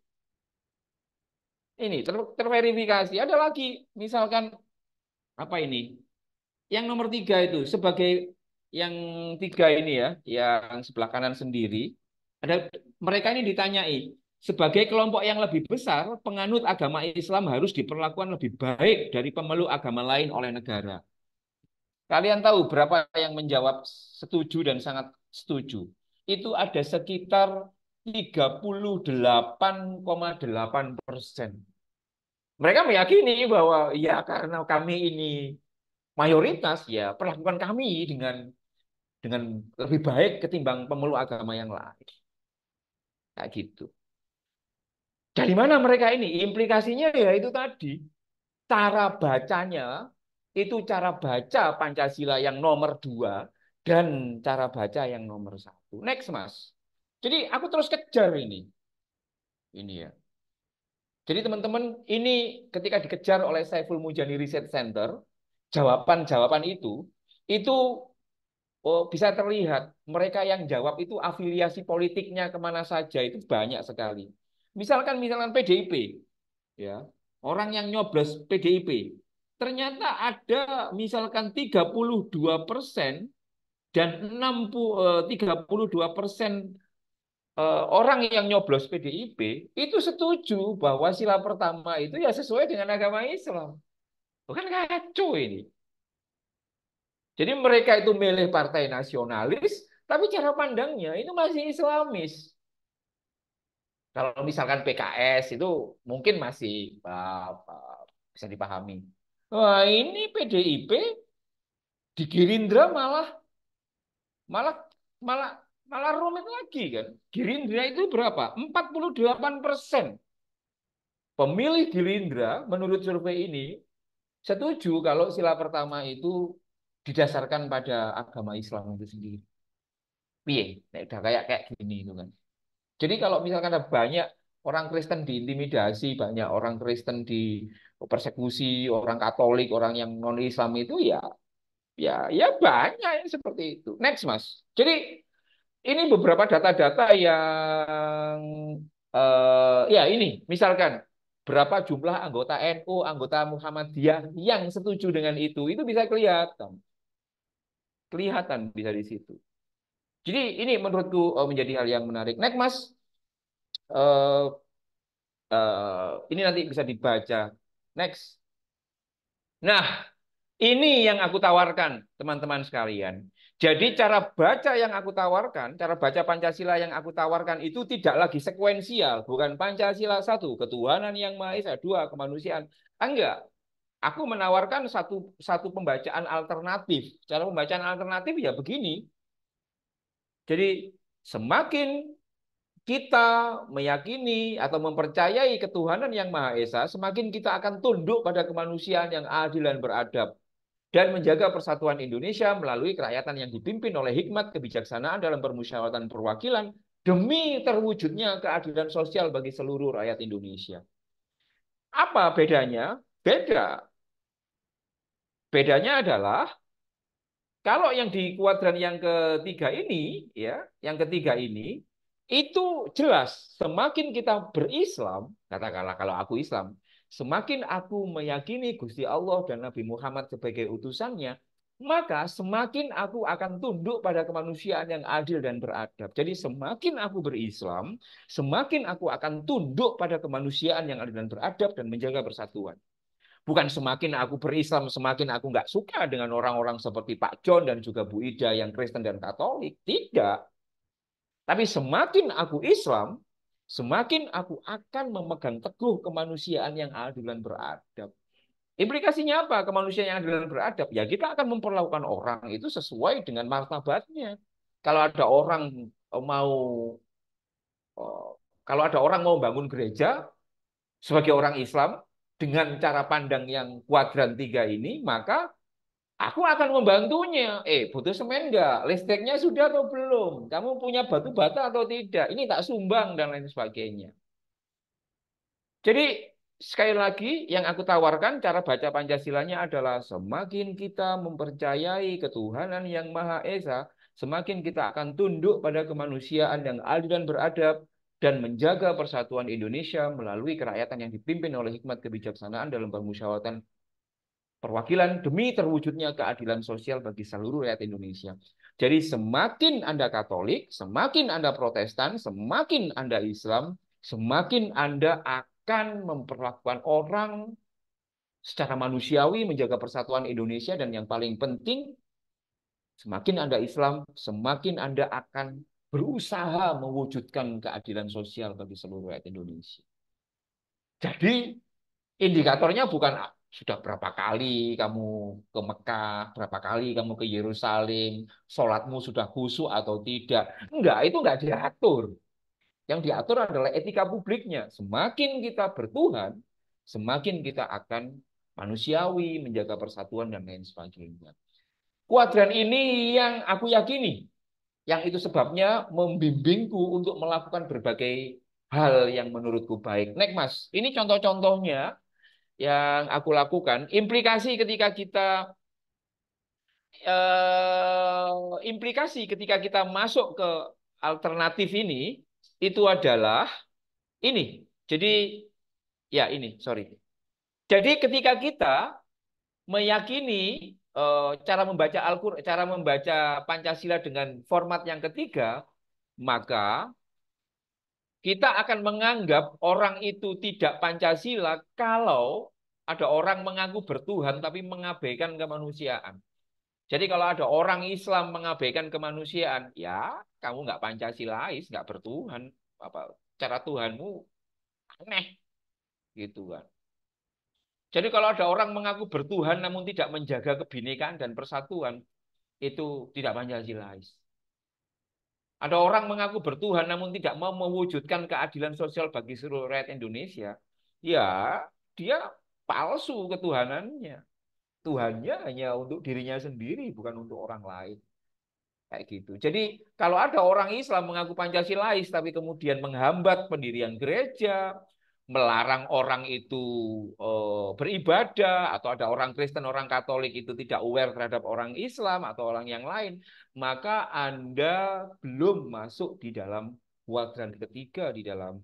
Ini terverifikasi. Ada lagi, misalkan apa ini? Yang nomor 3 itu sebagai yang 3 ini ya, yang sebelah kanan sendiri. Ada mereka ini ditanyai sebagai kelompok yang lebih besar, penganut agama Islam harus diperlakukan lebih baik dari pemeluk agama lain oleh negara. Kalian tahu berapa yang menjawab setuju dan sangat setuju? Itu ada sekitar 38,8%. Mereka meyakini bahwa ya karena kami ini mayoritas ya perlakukan kami dengan lebih baik ketimbang pemeluk agama yang lain. Kayak gitu. Dari mana mereka ini? Implikasinya ya itu tadi. Cara bacanya itu cara baca Pancasila yang nomor 2 dan cara baca yang nomor 1. Next, Mas. Jadi aku terus kejar ini. Ini ya. Jadi teman-teman, ini ketika dikejar oleh Saiful Mujani Research Center, jawaban-jawaban itu bisa terlihat mereka yang jawab itu afiliasi politiknya kemana saja itu banyak sekali. Misalkan PDIP, ya orang yang nyoblos PDIP, ternyata ada misalkan 32% dan 32% orang yang nyoblos PDIP itu setuju bahwa sila pertama itu ya sesuai dengan agama Islam. Bukan kacau ini. Jadi mereka itu milih partai nasionalis, tapi cara pandangnya itu masih Islamis. Kalau misalkan PKS itu mungkin masih bisa dipahami. Wah, ini PDIP di Gerindra malah malah malah malah rumit lagi kan. Gerindra itu berapa? 48%. Pemilih Gerindra menurut survei ini setuju kalau sila pertama itu didasarkan pada agama Islam itu sendiri. Piye? Nek udah kayak kayak gini itu kan. Jadi kalau misalkan ada banyak orang Kristen diintimidasi, banyak orang Kristen dipersekusi, orang Katolik, orang yang non Islam itu ya banyak yang seperti itu. Next, Mas. Jadi ini beberapa data-data yang ya ini misalkan berapa jumlah anggota NU, anggota Muhammadiyah yang setuju dengan itu bisa kelihatan. Kelihatan bisa di situ. Jadi ini menurutku menjadi hal yang menarik. Next, Mas. Eh, ini nanti bisa dibaca. Next. Nah, ini yang aku tawarkan, teman-teman sekalian. Jadi cara baca yang aku tawarkan, cara baca Pancasila yang aku tawarkan itu tidak lagi sekuensial, bukan Pancasila satu, ketuhanan yang Maha Esa, dua, kemanusiaan. Enggak. Aku menawarkan satu pembacaan alternatif. Cara pembacaan alternatif ya begini. Jadi semakin kita meyakini atau mempercayai ketuhanan yang Maha Esa, semakin kita akan tunduk pada kemanusiaan yang adil dan beradab dan menjaga persatuan Indonesia melalui kerakyatan yang dipimpin oleh hikmat kebijaksanaan dalam permusyawaratan perwakilan demi terwujudnya keadilan sosial bagi seluruh rakyat Indonesia. Apa bedanya? Beda. Bedanya adalah kalau yang di kuadran yang ketiga ini, ya, yang ketiga ini, itu jelas semakin kita berislam, katakanlah kalau aku Islam, semakin aku meyakini Gusti Allah dan Nabi Muhammad sebagai utusannya, maka semakin aku akan tunduk pada kemanusiaan yang adil dan beradab. Jadi semakin aku berislam, semakin aku akan tunduk pada kemanusiaan yang adil dan beradab dan menjaga persatuan. Bukan semakin aku berislam, semakin aku nggak suka dengan orang-orang seperti Pak John dan juga Bu Ida yang Kristen dan Katolik. Tidak. Tapi semakin aku Islam, semakin aku akan memegang teguh kemanusiaan yang adil dan beradab. Implikasinya apa? Kemanusiaan yang adil dan beradab. Ya kita akan memperlakukan orang itu sesuai dengan martabatnya. Kalau ada orang mau eh, kalau ada orang mau bangun gereja, sebagai orang Islam dengan cara pandang yang kuadran 3 ini, maka aku akan membantunya. Butuh semen enggak? Listriknya sudah atau belum? Kamu punya batu bata atau tidak? Ini tak sumbang dan lain sebagainya. Jadi sekali lagi yang aku tawarkan cara baca Pancasilanya adalah semakin kita mempercayai ketuhanan yang Maha Esa, semakin kita akan tunduk pada kemanusiaan yang adil dan beradab dan menjaga persatuan Indonesia melalui kerakyatan yang dipimpin oleh hikmat kebijaksanaan dalam permusyawaratan perwakilan demi terwujudnya keadilan sosial bagi seluruh rakyat Indonesia. Jadi semakin Anda Katolik, semakin Anda Protestan, semakin Anda Islam, semakin Anda akan memperlakukan orang secara manusiawi, menjaga persatuan Indonesia, dan yang paling penting, semakin Anda Islam, semakin Anda akan berusaha mewujudkan keadilan sosial bagi seluruh rakyat Indonesia. Jadi indikatornya bukan sudah berapa kali kamu ke Mekah, berapa kali kamu ke Yerusalem, sholatmu sudah khusyuk atau tidak. Enggak, itu enggak diatur. Yang diatur adalah etika publiknya. Semakin kita bertuhan, semakin kita akan manusiawi, menjaga persatuan, dan lain sebagainya. Kuadran ini yang aku yakini, yang itu sebabnya membimbingku untuk melakukan berbagai hal yang menurutku baik. Next, Mas, ini contoh-contohnya yang aku lakukan. Implikasi ketika kita masuk ke alternatif ini itu adalah ini. Jadi ya ini, sorry. Jadi ketika kita meyakini cara membaca Al-Qur'an, cara membaca Pancasila dengan format yang ketiga, maka kita akan menganggap orang itu tidak Pancasila kalau ada orang mengaku bertuhan tapi mengabaikan kemanusiaan. Jadi kalau ada orang Islam mengabaikan kemanusiaan, ya kamu nggak Pancasilais, nggak bertuhan, apa cara Tuhanmu aneh, gitu kan. Jadi kalau ada orang mengaku bertuhan namun tidak menjaga kebinekaan dan persatuan, itu tidak Pancasilais. Ada orang mengaku bertuhan namun tidak mau mewujudkan keadilan sosial bagi seluruh rakyat Indonesia, ya dia palsu ketuhanannya. Tuhannya hanya untuk dirinya sendiri, bukan untuk orang lain. Kayak gitu. Jadi kalau ada orang Islam mengaku Pancasilais tapi kemudian menghambat pendirian gereja, melarang orang itu beribadah, atau ada orang Kristen, orang Katolik itu tidak aware terhadap orang Islam atau orang yang lain, maka Anda belum masuk di dalam kuadran ketiga di dalam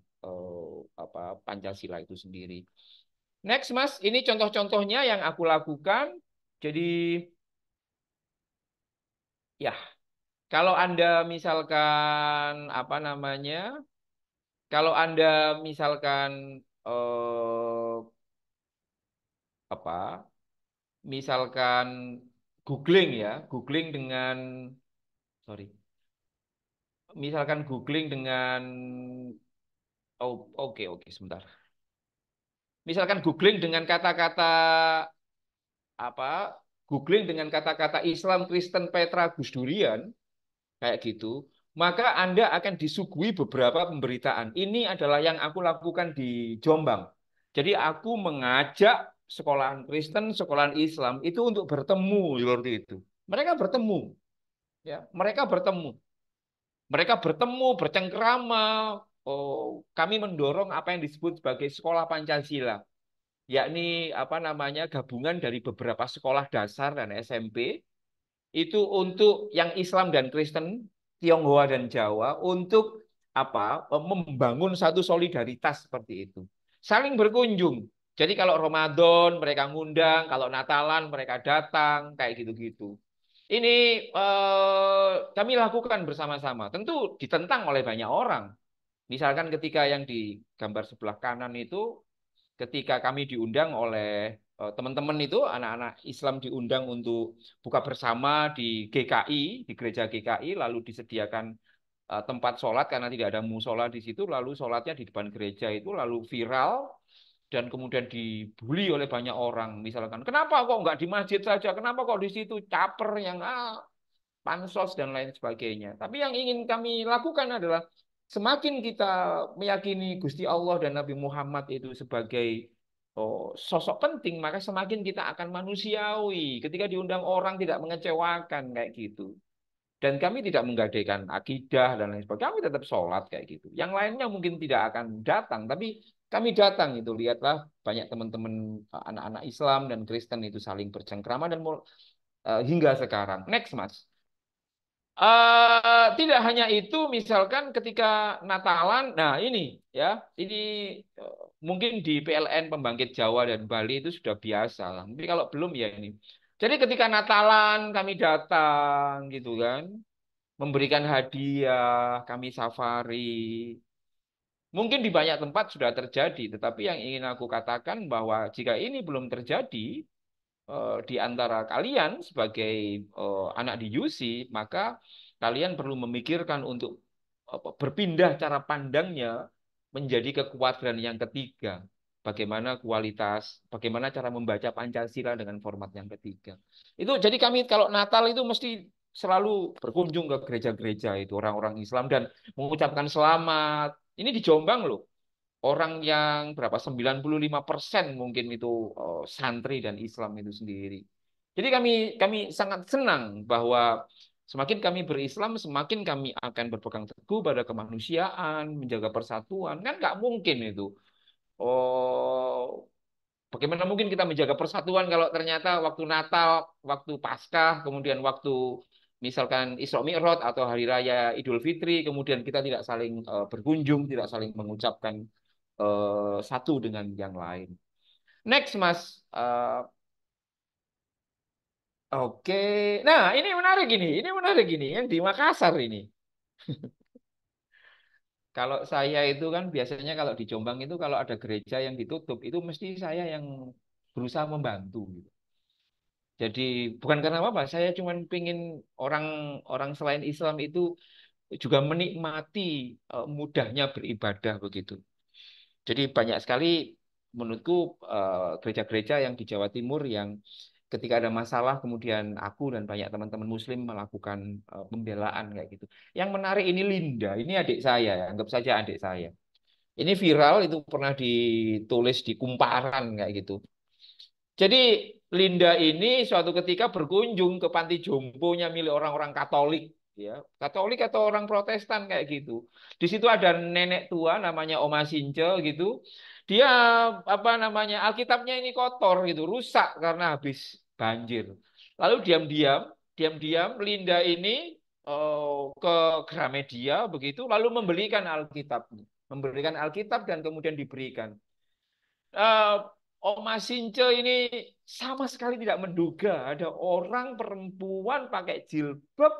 Pancasila itu sendiri. Next, Mas, ini contoh-contohnya yang aku lakukan. Jadi ya, kalau Anda misalkan apa namanya? Kalau Anda misalkan eh, apa? Misalkan googling ya, googling dengan sorry. Misalkan googling dengan oke, sebentar. Misalkan googling dengan kata-kata apa? Googling dengan kata-kata Islam, Kristen, Petra, Gus Durian kayak gitu, maka Anda akan disuguhi beberapa pemberitaan. Ini adalah yang aku lakukan di Jombang. Jadi aku mengajak sekolahan Kristen, sekolahan Islam itu untuk bertemu seperti itu. Mereka bertemu, ya, mereka bertemu, bercengkrama. Oh, kami mendorong apa yang disebut sebagai sekolah Pancasila, yakni apa namanya gabungan dari beberapa sekolah dasar dan SMP itu untuk yang Islam dan Kristen, Tionghoa dan Jawa untuk apa? Membangun satu solidaritas seperti itu. Saling berkunjung. Jadi kalau Ramadan mereka ngundang, kalau Natalan mereka datang, kayak gitu-gitu. Ini kami lakukan bersama-sama. Tentu ditentang oleh banyak orang. Misalkan ketika yang di gambar sebelah kanan itu ketika kami diundang oleh teman-teman itu, anak-anak Islam diundang untuk buka bersama di GKI, di gereja GKI, lalu disediakan tempat sholat karena tidak ada musola di situ, lalu sholatnya di depan gereja itu, lalu viral, dan kemudian dibully oleh banyak orang. Misalkan, kenapa kok nggak di masjid saja? Kenapa kok di situ caper yang pansos dan lain sebagainya. Tapi yang ingin kami lakukan adalah semakin kita meyakini Gusti Allah dan Nabi Muhammad itu sebagai sosok penting, maka semakin kita akan manusiawi. Ketika diundang orang tidak mengecewakan kayak gitu. Dan kami tidak menggadaikan akidah dan lain sebagainya. Kami tetap sholat kayak gitu. Yang lainnya mungkin tidak akan datang, tapi kami datang itu, lihatlah banyak teman-teman anak-anak Islam dan Kristen itu saling bercengkrama dan hingga sekarang. Next, Mas. Tidak hanya itu, misalkan ketika Natalan, nah ini mungkin di PLN Pembangkit Jawa dan Bali itu sudah biasa lah. Tapi kalau belum ya ini. Jadi ketika Natalan kami datang gitu kan, memberikan hadiah, kami safari. Mungkin di banyak tempat sudah terjadi, tetapi yang ingin aku katakan bahwa jika ini belum terjadi, di antara kalian sebagai anak di UC, maka kalian perlu memikirkan untuk berpindah cara pandangnya menjadi kekuatan yang ketiga. Bagaimana kualitas, bagaimana cara membaca Pancasila dengan format yang ketiga. Itu jadi kami kalau Natal itu mesti selalu berkunjung ke gereja-gereja itu orang-orang Islam dan mengucapkan selamat. Ini di Jombang loh. Orang yang berapa 95% mungkin itu santri dan Islam itu sendiri. Jadi kami sangat senang bahwa semakin kami berislam, semakin kami akan berpegang teguh pada kemanusiaan, menjaga persatuan. Kan nggak mungkin itu. Oh, bagaimana mungkin kita menjaga persatuan kalau ternyata waktu Natal, waktu Paskah, kemudian waktu misalkan Isra Mi'raj atau Hari Raya Idul Fitri, kemudian kita tidak saling berkunjung, tidak saling mengucapkan satu dengan yang lain. Next, Mas. Oke. Nah, ini menarik ini. Ini menarik ini. Yang di Makassar ini. Kalau saya itu kan biasanya kalau di Jombang itu kalau ada gereja yang ditutup, itu mesti saya yang berusaha membantu, gitu. Jadi bukan karena apa, saya cuma pengen orang orang selain Islam itu juga menikmati mudahnya beribadah begitu. Jadi banyak sekali menurutku gereja-gereja yang di Jawa Timur yang ketika ada masalah kemudian aku dan banyak teman-teman Muslim melakukan pembelaan kayak gitu. Yang menarik ini Linda, ini adik saya, ya, anggap saja adik saya. Ini viral itu pernah ditulis di Kumparan kayak gitu. Jadi Linda ini suatu ketika berkunjung ke panti jomponya milik orang-orang Katolik, ya, Katolik atau orang Protestan kayak gitu. Di situ ada nenek tua namanya Oma Since gitu. Dia apa namanya Alkitabnya ini kotor gitu, rusak karena habis banjir. Lalu diam-diam Linda ini ke Gramedia begitu, lalu membelikan Alkitab dan kemudian diberikan. eh, Oma Since ini sama sekali tidak menduga ada orang perempuan pakai jilbab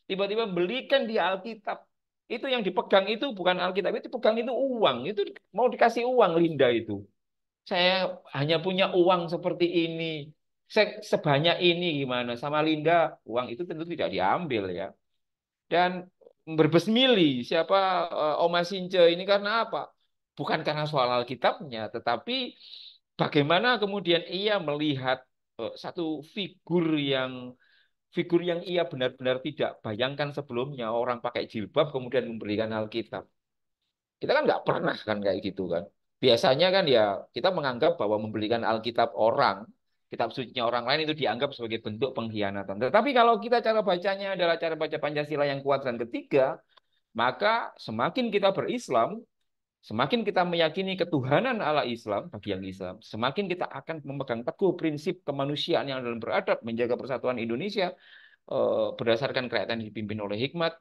tiba-tiba belikan di Alkitab. Itu yang dipegang itu bukan Alkitab, itu pegang itu uang. Itu mau dikasih uang Linda itu. Saya hanya punya uang seperti ini. Sebanyak ini gimana? Sama Linda, uang itu tentu tidak diambil ya. Dan berbesmili siapa Oma Since ini karena apa? Bukan karena soal Alkitabnya, tetapi bagaimana kemudian ia melihat satu figur yang ia benar-benar tidak bayangkan sebelumnya orang pakai jilbab kemudian memberikan Alkitab. Kita kan nggak pernah kan kayak gitu kan. Biasanya kan ya kita menganggap bahwa memberikan Alkitab orang, kitab sucinya orang lain itu dianggap sebagai bentuk pengkhianatan. Tetapi kalau kita cara bacanya adalah cara baca Pancasila yang kuat dan ketiga, maka semakin kita berislam, semakin kita meyakini ketuhanan Allah Islam bagi yang Islam, semakin kita akan memegang teguh prinsip kemanusiaan yang dalam beradab, menjaga persatuan Indonesia berdasarkan kerajaan yang dipimpin oleh hikmat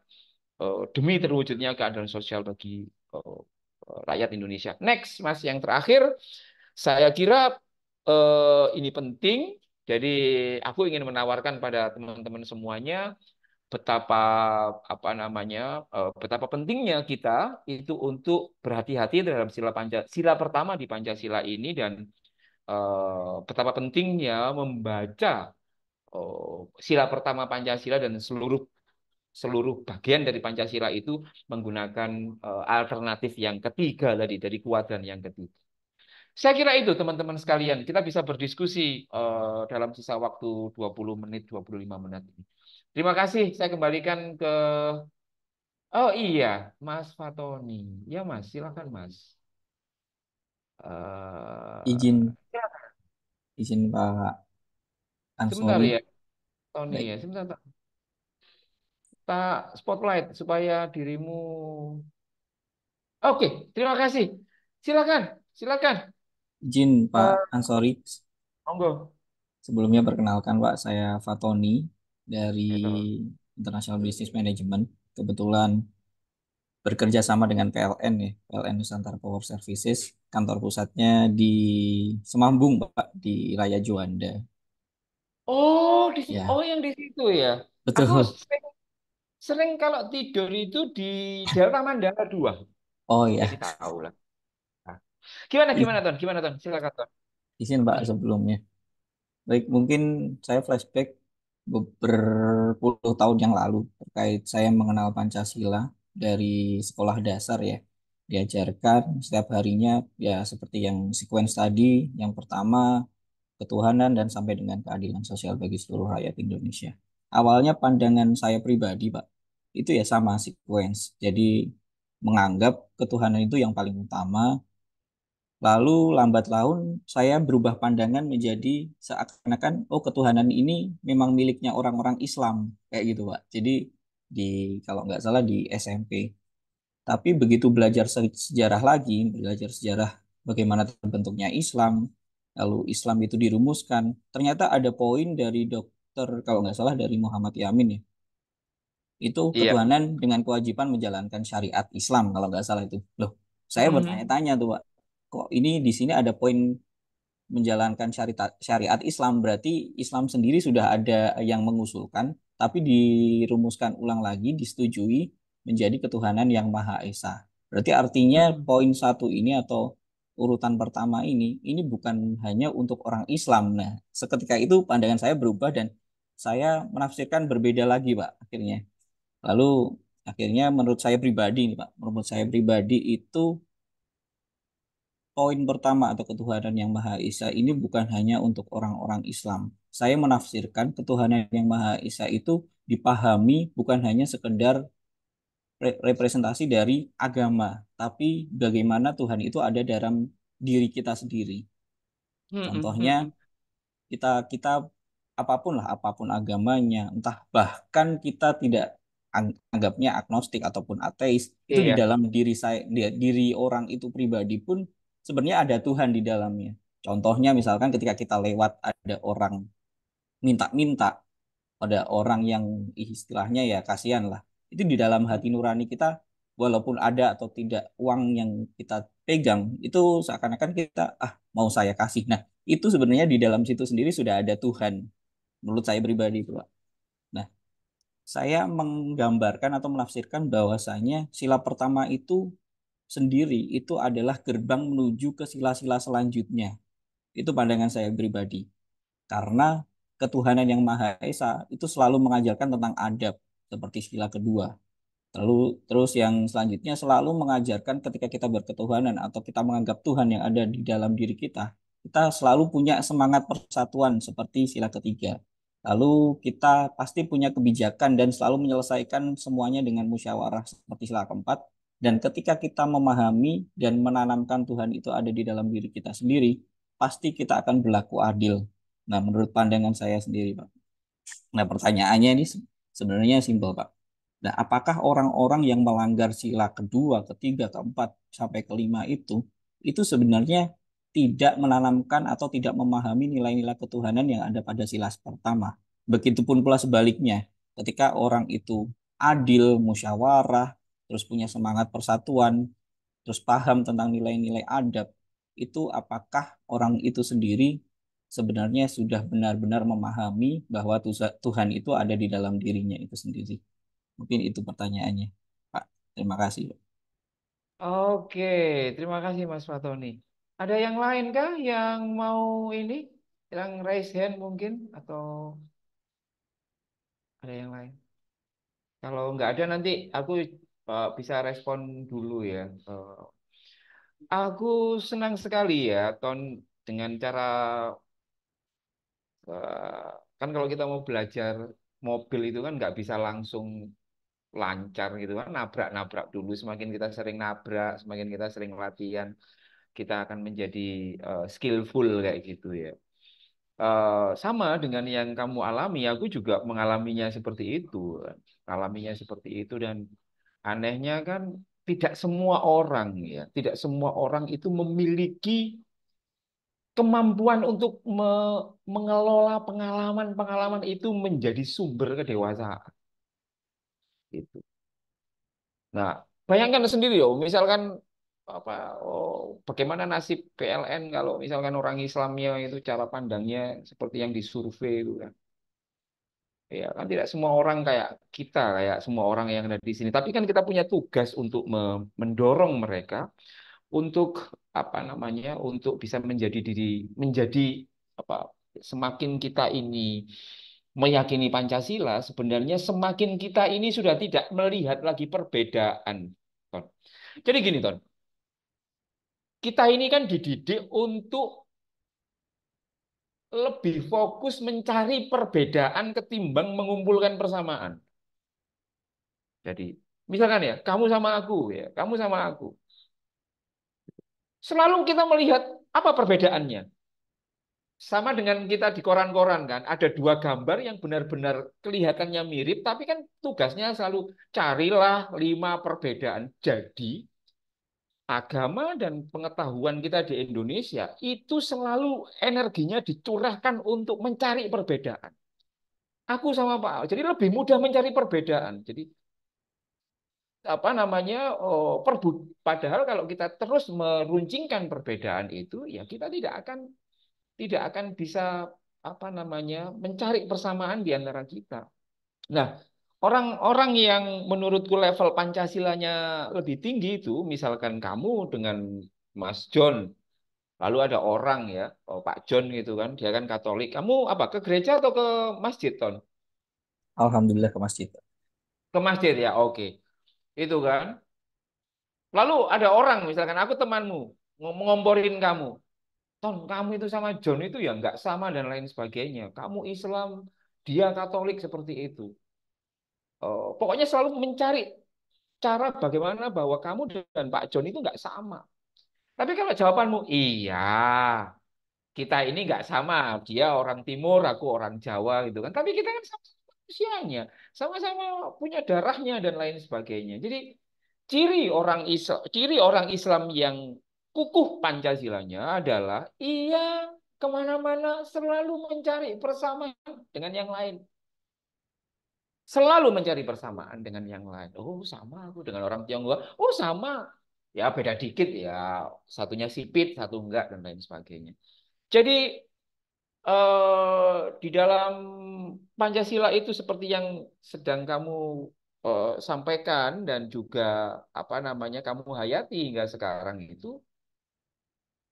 demi terwujudnya keadilan sosial bagi rakyat Indonesia. Next, Mas, yang terakhir, saya kira ini penting. Jadi aku ingin menawarkan pada teman-teman semuanya betapa apa namanya betapa pentingnya kita itu untuk berhati-hati terhadap sila pertama di Pancasila ini dan betapa pentingnya membaca sila pertama Pancasila dan seluruh seluruh bagian dari Pancasila itu menggunakan alternatif yang ketiga tadi dari kuadran yang ketiga. Saya kira itu teman-teman sekalian, kita bisa berdiskusi dalam sisa waktu 20 menit, 25 menit ini. Terima kasih, saya kembalikan ke oh iya, Mas Fatoni. Ya Mas, silakan Mas. Izin, Eh, izin Pak sebentar Ansori. ya, Tony Baik. ya, sebentar tak spotlight supaya dirimu. Oke, terima kasih. Silakan. Silakan. Izin Pak Eh, Ansori. monggo. Sebelumnya perkenalkan Pak, saya Fatoni dari Ya, toh. International Business Management. Kebetulan bekerja sama dengan PLN ya, PLN Nusantara Power Services. Kantor pusatnya di Semambung Pak, di Raya Juanda. Oh, Ya, yang di situ ya. Aku betul. sering, sering kalau tidur itu di daerah Mandala 2. Oh Jadi ya, tahu lah. Nah, gimana gimana Ton? Gimana Ton? Silakan Ton. izin Pak sebelumnya. Baik, mungkin saya flashback berpuluh tahun yang lalu terkait saya mengenal Pancasila dari sekolah dasar ya. Diajarkan setiap harinya ya seperti yang sequence tadi, yang pertama ketuhanan dan sampai dengan keadilan sosial bagi seluruh rakyat Indonesia. Awalnya pandangan saya pribadi, Pak, itu ya sama sequence. Jadi menganggap ketuhanan itu yang paling utama. Lalu lambat laun saya berubah pandangan menjadi seakan-akan oh ketuhanan ini memang miliknya orang-orang Islam kayak gitu Pak. Jadi di kalau nggak salah di SMP. Tapi begitu belajar sejarah lagi, belajar sejarah bagaimana terbentuknya Islam, lalu Islam itu dirumuskan, ternyata ada poin dari dokter kalau nggak salah dari Muhammad Yamin ya. Itu Iya. ketuhanan dengan kewajiban menjalankan syariat Islam kalau nggak salah itu. Loh, saya Mhm. bertanya-tanya tuh Pak, kok ini di sini ada poin menjalankan syariat Islam berarti Islam sendiri sudah ada yang mengusulkan tapi dirumuskan ulang lagi disetujui menjadi ketuhanan yang Maha Esa. Berarti artinya Mhm. poin satu ini atau urutan pertama ini bukan hanya untuk orang Islam. Nah, seketika itu pandangan saya berubah dan saya menafsirkan berbeda lagi, Pak, akhirnya. Lalu akhirnya menurut saya pribadi nih, Pak, menurut saya pribadi itu poin pertama atau ketuhanan yang Maha Esa ini bukan hanya untuk orang-orang Islam. Saya menafsirkan ketuhanan yang Maha Esa itu dipahami bukan hanya sekedar representasi dari agama, tapi bagaimana Tuhan itu ada dalam diri kita sendiri. Mhm. Contohnya Mhm. kita kita apapun lah, apapun agamanya, entah bahkan kita tidak anggapnya agnostik ataupun ateis, itu di Iya. dalam diri saya, diri orang itu pribadi pun sebenarnya ada Tuhan di dalamnya. Contohnya misalkan ketika kita lewat ada orang minta-minta, ada orang yang istilahnya ya kasihan lah. Itu di dalam hati nurani kita, walaupun ada atau tidak uang yang kita pegang, itu seakan-akan kita mau saya kasih. Nah, itu sebenarnya di dalam situ sendiri sudah ada Tuhan. Menurut saya pribadi itu, Pak. Nah, saya menggambarkan atau menafsirkan bahwasanya sila pertama itu sendiri itu adalah gerbang menuju ke sila-sila selanjutnya. Itu pandangan saya pribadi. Karena ketuhanan yang Maha Esa itu selalu mengajarkan tentang adab seperti sila kedua. Lalu terus yang selanjutnya selalu mengajarkan ketika kita berketuhanan atau kita menganggap Tuhan yang ada di dalam diri kita selalu punya semangat persatuan seperti sila ketiga. Lalu kita pasti punya kebijakan dan selalu menyelesaikan semuanya dengan musyawarah seperti sila keempat. Dan ketika kita memahami dan menanamkan Tuhan itu ada di dalam diri kita sendiri, pasti kita akan berlaku adil. Nah, menurut pandangan saya sendiri, Pak. Nah, pertanyaannya ini sebenarnya simpel, Pak. Nah, apakah orang-orang yang melanggar sila kedua, ketiga, keempat, sampai kelima itu sebenarnya tidak menanamkan atau tidak memahami nilai-nilai ketuhanan yang ada pada sila pertama. Begitupun pula sebaliknya, ketika orang itu adil, musyawarah, terus punya semangat persatuan, terus paham tentang nilai-nilai adab, itu apakah orang itu sendiri sebenarnya sudah benar-benar memahami bahwa Tuhan itu ada di dalam dirinya itu sendiri? Mungkin itu pertanyaannya, Pak. Terima kasih, Pak. Oke, terima kasih Mas Fatoni. Ada yang lain kah yang mau ini, yang raise hand mungkin atau ada yang lain? Kalau nggak ada nanti aku bisa respon dulu ya. Aku senang sekali ya, Ton, dengan cara eh, kan kalau kita mau belajar mobil itu kan nggak bisa langsung lancar gitu kan, nabrak-nabrak dulu. Semakin kita sering nabrak, semakin kita sering latihan, kita akan menjadi skillful kayak gitu ya. Sama dengan yang kamu alami, aku juga mengalaminya seperti itu, alaminya seperti itu dan anehnya kan. tidak semua orang ya, tidak semua orang itu memiliki kemampuan untuk mengelola pengalaman-pengalaman itu menjadi sumber kedewasaan. Gitu. Nah, bayangkan sendiri yo, misalkan apa, bagaimana nasib PLN kalau misalkan orang Islamnya itu cara pandangnya seperti yang disurvei itu kan. Ya kan tidak semua orang kayak kita, kayak semua orang yang ada di sini. Tapi kan kita punya tugas untuk mendorong mereka untuk apa namanya, untuk bisa menjadi apa, semakin kita ini meyakini Pancasila, sebenarnya semakin kita ini sudah tidak melihat lagi perbedaan, Ton. Jadi gini, Ton, kita ini kan dididik untuk lebih fokus mencari perbedaan ketimbang mengumpulkan persamaan. Jadi, misalkan ya, kamu sama aku ya, kamu sama aku. Selalu kita melihat apa perbedaannya. Sama dengan kita di koran-koran kan, ada dua gambar yang benar-benar kelihatannya mirip, tapi kan tugasnya selalu carilah 5 perbedaan. Jadi, agama dan pengetahuan kita di Indonesia itu selalu energinya dicurahkan untuk mencari perbedaan. Aku sama Pak, jadi lebih mudah mencari perbedaan. Jadi apa namanya, padahal kalau kita terus meruncingkan perbedaan itu, ya kita tidak akan bisa apa namanya mencari persamaan di antara kita. Nah, orang-orang yang menurutku level Pancasilanya lebih tinggi itu, misalkan kamu dengan Mas John, lalu ada orang ya, Pak John gitu kan, dia kan Katolik. Kamu apa, ke gereja atau ke masjid, Ton? Alhamdulillah ke masjid. Ke masjid ya, oke. Itu kan. Lalu ada orang, misalkan aku temanmu, ngomporin kamu. Ton, kamu itu sama John itu ya nggak sama dan lain sebagainya. Kamu Islam, dia Katolik seperti itu. Pokoknya selalu mencari cara bagaimana bahwa kamu dan Pak John itu nggak sama. Tapi kalau jawabanmu, iya, kita ini nggak sama. Dia orang Timur, aku orang Jawa gitu kan. Tapi kita kan sama manusianya, sama-sama punya darahnya dan lain sebagainya. Jadi ciri orang Islam yang kukuh Pancasilanya adalah ia kemana-mana selalu mencari persamaan dengan yang lain. Selalu mencari persamaan dengan yang lain. Oh, sama aku dengan orang Tionghoa. Oh, sama. Ya, beda dikit ya. Satunya sipit, satu enggak, dan lain sebagainya. Jadi, di dalam Pancasila itu seperti yang sedang kamu sampaikan dan juga apa namanya kamu hayati hingga sekarang itu,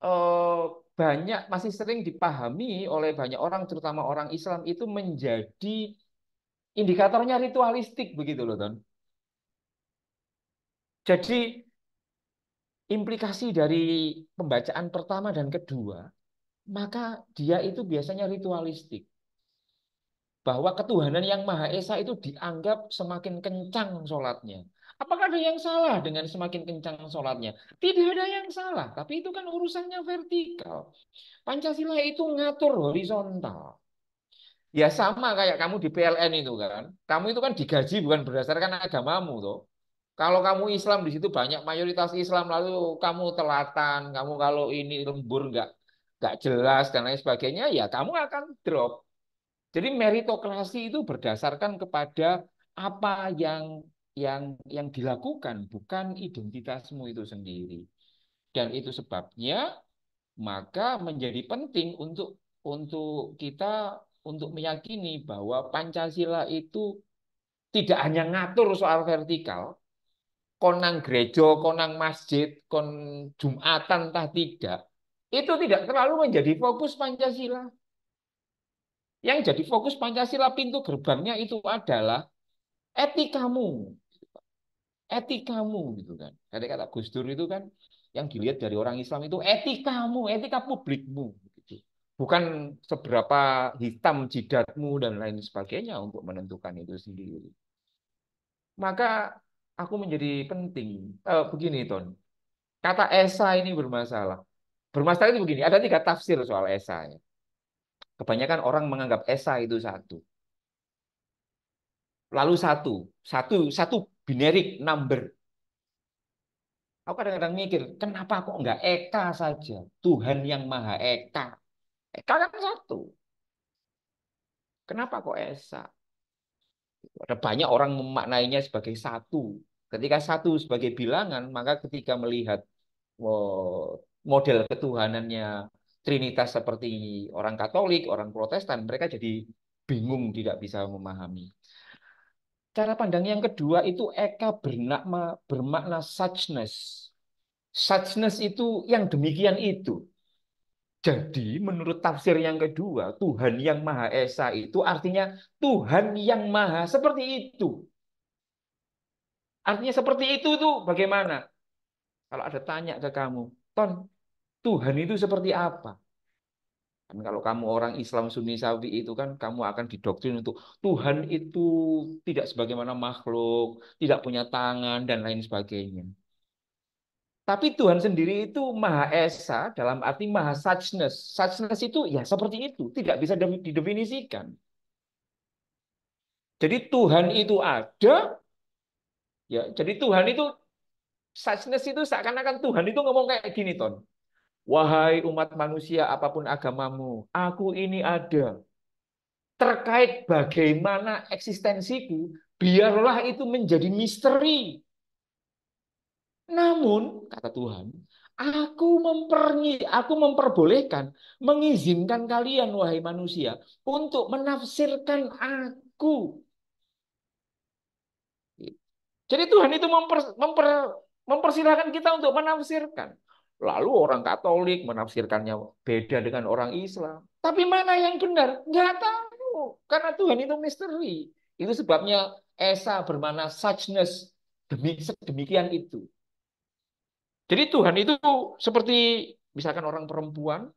eh, banyak masih sering dipahami oleh banyak orang, terutama orang Islam itu menjadi indikatornya ritualistik begitu loh, Don. Jadi implikasi dari pembacaan pertama dan kedua, maka dia itu biasanya ritualistik. Bahwa ketuhanan yang Maha Esa itu dianggap semakin kencang sholatnya. Apakah ada yang salah dengan semakin kencang sholatnya? Tidak ada yang salah, tapi itu kan urusannya vertikal. Pancasila itu ngatur horizontal. Ya sama kayak kamu di PLN itu kan. Kamu itu kan digaji bukan berdasarkan agamamu toh. Kalau kamu Islam di situ banyak mayoritas Islam, lalu kamu telatan, kamu kalau ini lembur nggak jelas dan lain sebagainya, ya kamu akan drop. Jadi meritokrasi itu berdasarkan kepada apa yang dilakukan, bukan identitasmu itu sendiri. Dan itu sebabnya maka menjadi penting untuk kita untuk meyakini bahwa Pancasila itu tidak hanya ngatur soal vertikal, konang gereja, konang masjid, kon Jumatan entah tidak, itu tidak terlalu menjadi fokus Pancasila. Yang jadi fokus Pancasila pintu gerbangnya itu adalah etikamu, etikamu gitu kan. Dari kata Gus Dur itu kan yang dilihat dari orang Islam itu etikamu, etika publikmu gitu. Bukan seberapa hitam jidatmu dan lain sebagainya untuk menentukan itu sendiri. Maka aku menjadi penting. Begini, Ton. Kata Esa ini bermasalah. Bermasalah itu begini, ada 3 tafsir soal Esa. Ya. Kebanyakan orang menganggap Esa itu satu. Lalu satu, satu binary number. Aku kadang-kadang mikir, kenapa kok nggak Eka saja? Tuhan yang Maha Eka. Eka kan satu. Kenapa kok Esa? Ada banyak orang memaknainya sebagai satu. Ketika satu sebagai bilangan, maka ketika melihat model ketuhanannya Trinitas seperti orang Katolik, orang Protestan, mereka jadi bingung, tidak bisa memahami. Cara pandang yang kedua itu Eka bermakna suchness. Suchness itu yang demikian itu. Jadi menurut tafsir yang kedua, Tuhan yang Maha Esa itu artinya Tuhan yang Maha seperti itu. Artinya seperti itu tuh bagaimana? Kalau ada tanya ke kamu, Ton, Tuhan itu seperti apa? Dan kalau kamu orang Islam Sunni Sawi itu kan kamu akan didoktrin untuk Tuhan itu tidak sebagaimana makhluk, tidak punya tangan dan lain sebagainya. Tapi Tuhan sendiri itu Maha Esa dalam arti Maha Suchness. Suchness itu ya seperti itu, tidak bisa didefinisikan. Jadi Tuhan itu ada, ya. Jadi Tuhan itu Suchness itu seakan-akan Tuhan itu ngomong kayak gini, Ton. Wahai umat manusia, apapun agamamu, aku ini ada. Terkait bagaimana eksistensiku, biarlah itu menjadi misteri. Namun, kata Tuhan, aku memperbolehkan, mengizinkan kalian, wahai manusia, untuk menafsirkan aku. Jadi Tuhan itu mempersilahkan kita untuk menafsirkan. Lalu orang Katolik menafsirkannya beda dengan orang Islam. Tapi mana yang benar? Nggak tahu. Karena Tuhan itu misteri. Itu sebabnya Esa bermakna suchness. Sedemikian itu. Jadi Tuhan itu seperti misalkan orang perempuan,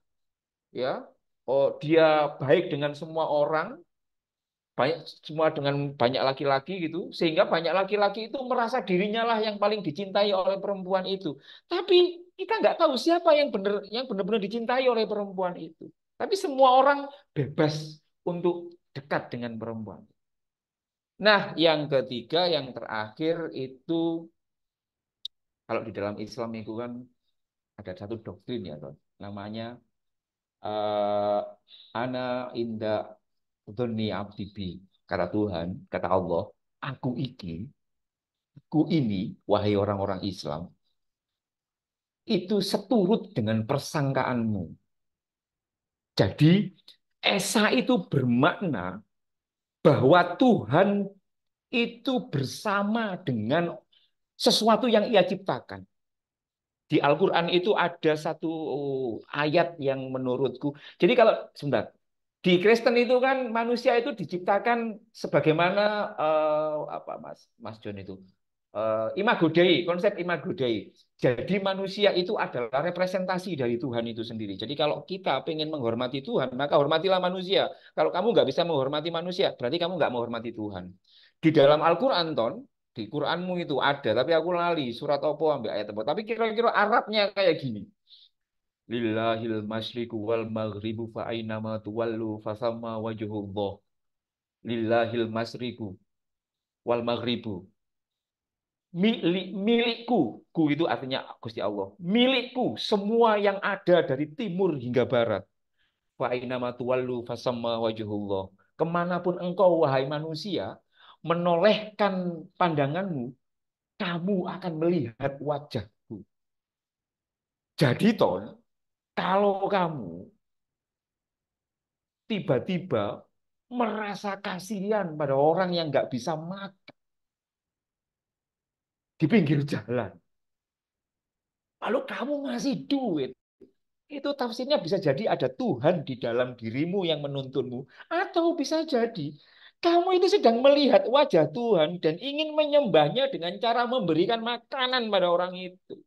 ya, oh dia baik dengan semua orang, banyak semua dengan banyak laki-laki gitu, sehingga banyak laki-laki itu merasa dirinya lah yang paling dicintai oleh perempuan itu. Tapi kita nggak tahu siapa yang benar-benar dicintai oleh perempuan itu. Tapi semua orang bebas untuk dekat dengan perempuan. Nah, yang ketiga, yang terakhir itu kalau di dalam Islam itu kan ada satu doktrin ya, Ton. Namanya eh, ana inda dzonni abdi bi. Kata Tuhan, kata Allah, aku ini, wahai orang-orang Islam, itu seturut dengan persangkaanmu. Jadi, Esa itu bermakna bahwa Tuhan itu bersama dengan sesuatu yang ia ciptakan. Di Al-Quran itu ada satu ayat yang menurutku. Jadi kalau sebentar, di Kristen itu kan manusia itu diciptakan sebagaimana apa Mas John itu imago Dei, konsep imago Dei. Jadi manusia itu adalah representasi dari Tuhan itu sendiri. Jadi kalau kita pengen menghormati Tuhan, maka hormatilah manusia. Kalau kamu nggak bisa menghormati manusia, berarti kamu nggak menghormati Tuhan. Di dalam Al-Quran, Ton, di Quranmu itu ada, tapi aku lali surat apa ambil ayat apa. Tapi kira-kira Arabnya kayak gini. Lillahil masyriqu wal maghribu fa ainama tuwallu fasamma wajhullah. Lillahil masyriqu wal maghribu. Milikku, ku itu artinya Gusti Allah. Milikku, semua yang ada dari timur hingga barat. Fa ainama tuwallu fasamma wajhullah. Kemanapun engkau wahai manusia menolehkan pandanganmu, kamu akan melihat wajahku. Jadi Ton, kalau kamu tiba-tiba merasa kasihan pada orang yang nggak bisa makan di pinggir jalan, lalu kamu ngasih duit, itu tafsirnya bisa jadi ada Tuhan di dalam dirimu yang menuntunmu, atau bisa jadi kamu itu sedang melihat wajah Tuhan dan ingin menyembahnya dengan cara memberikan makanan pada orang itu.